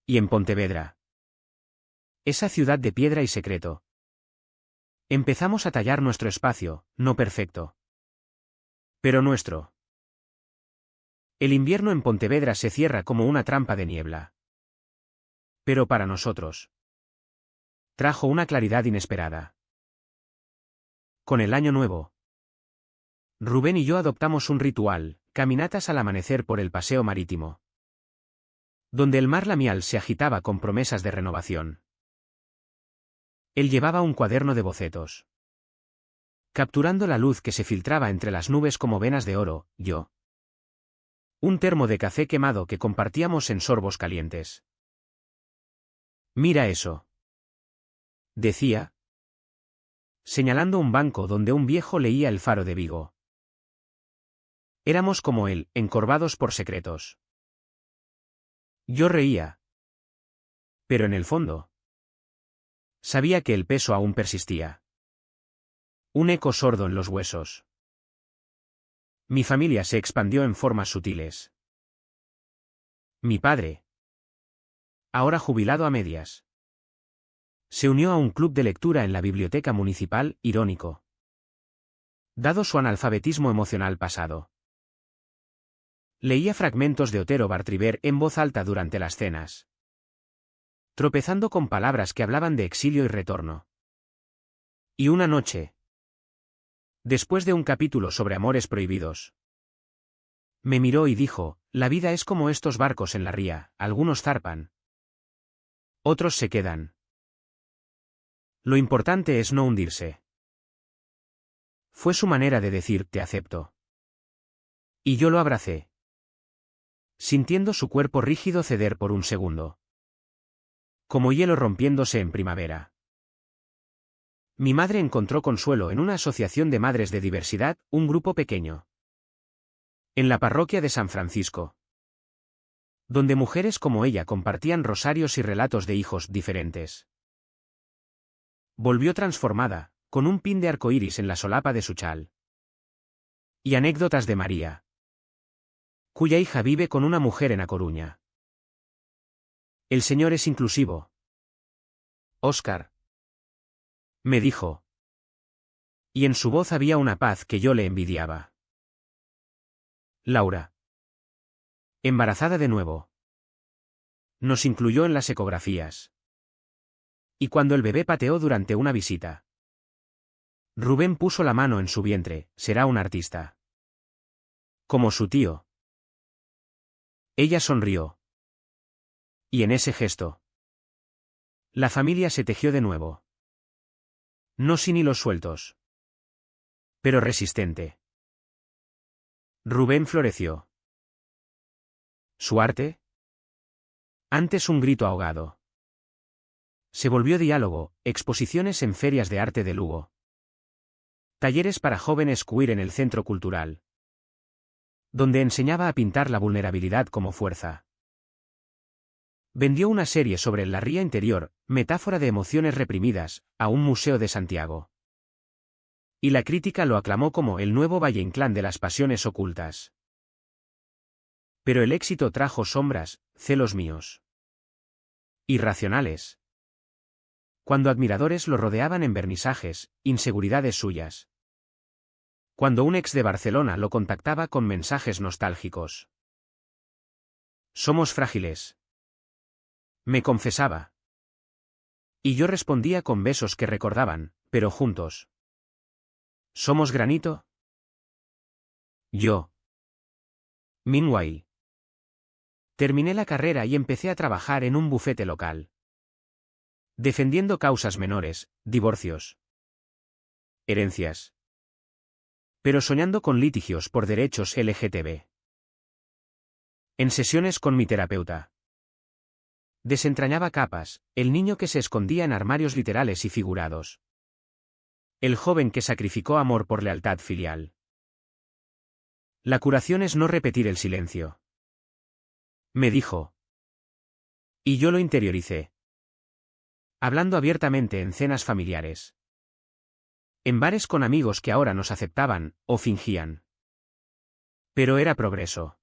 Y en Pontevedra. Esa ciudad de piedra y secreto. Empezamos a tallar nuestro espacio, no perfecto. Pero nuestro. El invierno en Pontevedra se cierra como una trampa de niebla. Pero para nosotros. Trajo una claridad inesperada. Con el año nuevo. Rubén y yo adoptamos un ritual, caminatas al amanecer por el paseo marítimo. Donde el mar lamial se agitaba con promesas de renovación. Él llevaba un cuaderno de bocetos. Capturando la luz que se filtraba entre las nubes como venas de oro, yo. Un termo de café quemado que compartíamos en sorbos calientes. Mira eso. Decía. Señalando un banco donde un viejo leía El Faro de Vigo. Éramos como él, encorvados por secretos. Yo reía. Pero en el fondo. Sabía que el peso aún persistía. Un eco sordo en los huesos. Mi familia se expandió en formas sutiles. Mi padre, ahora jubilado a medias, se unió a un club de lectura en la biblioteca municipal, irónico. Dado su analfabetismo emocional pasado. Leía fragmentos de Otero Bartriver en voz alta durante las cenas. Tropezando con palabras que hablaban de exilio y retorno. Y una noche. Después de un capítulo sobre amores prohibidos. Me miró y dijo, la vida es como estos barcos en la ría, algunos zarpan. Otros se quedan. Lo importante es no hundirse. Fue su manera de decir, te acepto. Y yo lo abracé. Sintiendo su cuerpo rígido ceder por un segundo. Como hielo rompiéndose en primavera. Mi madre encontró consuelo en una asociación de madres de diversidad, un grupo pequeño. En la parroquia de San Francisco. Donde mujeres como ella compartían rosarios y relatos de hijos diferentes. Volvió transformada, con un pin de arcoíris en la solapa de su chal. Y anécdotas de María. Cuya hija vive con una mujer en A Coruña. El Señor es inclusivo. Óscar. Me dijo. Y en su voz había una paz que yo le envidiaba. Laura. Embarazada de nuevo. Nos incluyó en las ecografías. Y cuando el bebé pateó durante una visita. Rubén puso la mano en su vientre, será un artista. Como su tío. Ella sonrió. Y en ese gesto. La familia se tejió de nuevo. No sin hilos sueltos. Pero resistente. Rubén floreció. ¿Su arte? Antes un grito ahogado. Se volvió diálogo, exposiciones en ferias de arte de Lugo. Talleres para jóvenes queer en el centro cultural. Donde enseñaba a pintar la vulnerabilidad como fuerza. Vendió una serie sobre la ría interior, metáfora de emociones reprimidas, a un museo de Santiago. Y la crítica lo aclamó como el nuevo Valle Inclán de las pasiones ocultas. Pero el éxito trajo sombras, celos míos. Irracionales. Cuando admiradores lo rodeaban en vernisajes, inseguridades suyas. Cuando un ex de Barcelona lo contactaba con mensajes nostálgicos. Somos frágiles. Me confesaba. Y yo respondía con besos que recordaban, pero juntos. ¿Somos granito? Yo. Meanwhile. Terminé la carrera y empecé a trabajar en un bufete local. Defendiendo causas menores, divorcios. Herencias. Pero soñando con litigios por derechos LGTB. En sesiones con mi terapeuta. Desentrañaba capas, el niño que se escondía en armarios literales y figurados. El joven que sacrificó amor por lealtad filial. La curación es no repetir el silencio. Me dijo. Y yo lo interioricé. Hablando abiertamente en cenas familiares. En bares con amigos que ahora nos aceptaban, o fingían. Pero era progreso.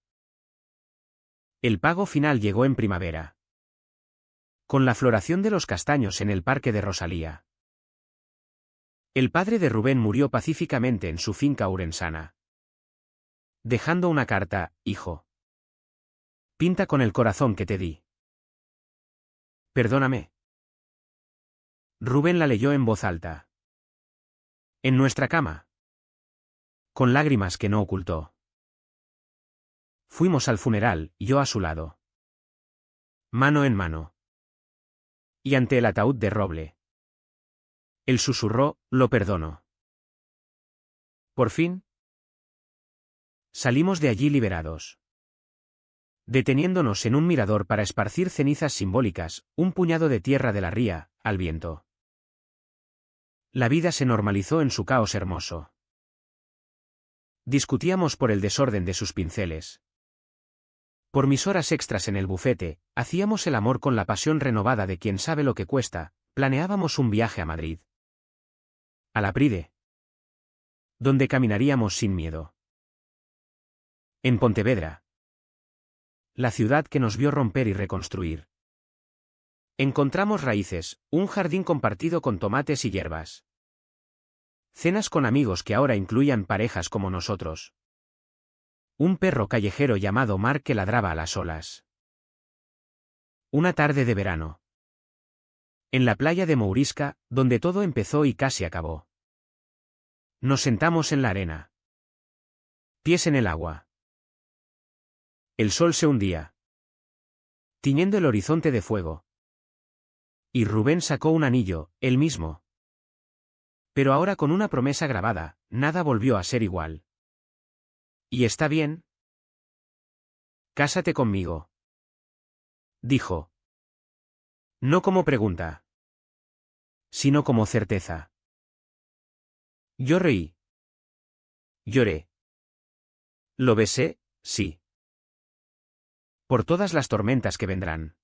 El pago final llegó en primavera. Con la floración de los castaños en el parque de Rosalía. El padre de Rubén murió pacíficamente en su finca urensana. Dejando una carta, hijo. Pinta con el corazón que te di. Perdóname. Rubén la leyó en voz alta. En nuestra cama. Con lágrimas que no ocultó. Fuimos al funeral, yo a su lado. Mano en mano. Y ante el ataúd de roble. Él susurró, lo perdono. Por fin. Salimos de allí liberados. Deteniéndonos en un mirador para esparcir cenizas simbólicas, un puñado de tierra de la ría, al viento. La vida se normalizó en su caos hermoso. Discutíamos por el desorden de sus pinceles. Por mis horas extras en el bufete, hacíamos el amor con la pasión renovada de quien sabe lo que cuesta, planeábamos un viaje a Madrid. A la Pride. Donde caminaríamos sin miedo. En Pontevedra. La ciudad que nos vio romper y reconstruir. Encontramos raíces, un jardín compartido con tomates y hierbas. Cenas con amigos que ahora incluían parejas como nosotros. Un perro callejero llamado Mar que ladraba a las olas. Una tarde de verano. En la playa de Mourisca, donde todo empezó y casi acabó. Nos sentamos en la arena. Pies en el agua. El sol se hundía. Tiñendo el horizonte de fuego. Y Rubén sacó un anillo, él mismo. Pero ahora con una promesa grabada, nada volvió a ser igual. ¿Y está bien? Cásate conmigo. Dijo. No como pregunta. Sino como certeza. Yo reí. Lloré. Lo besé, sí. Por todas las tormentas que vendrán.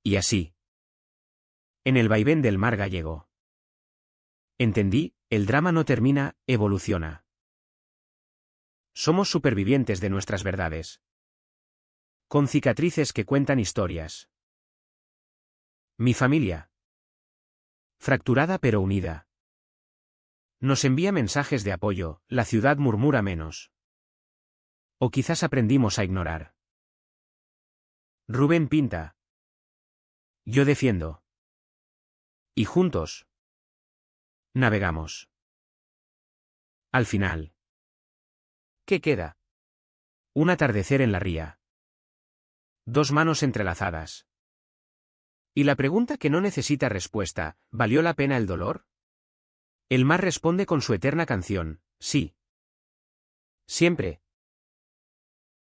Y así. En el vaivén del mar gallego. Entendí, el drama no termina, evoluciona. Somos supervivientes de nuestras verdades. Con cicatrices que cuentan historias. Mi familia. Fracturada pero unida. Nos envía mensajes de apoyo, la ciudad murmura menos. O quizás aprendimos a ignorar. Rubén pinta. Yo defiendo. Y juntos. Navegamos. Al final. ¿Qué queda? Un atardecer en la ría. Dos manos entrelazadas. Y la pregunta que no necesita respuesta, ¿valió la pena el dolor? El mar responde con su eterna canción, sí. Siempre,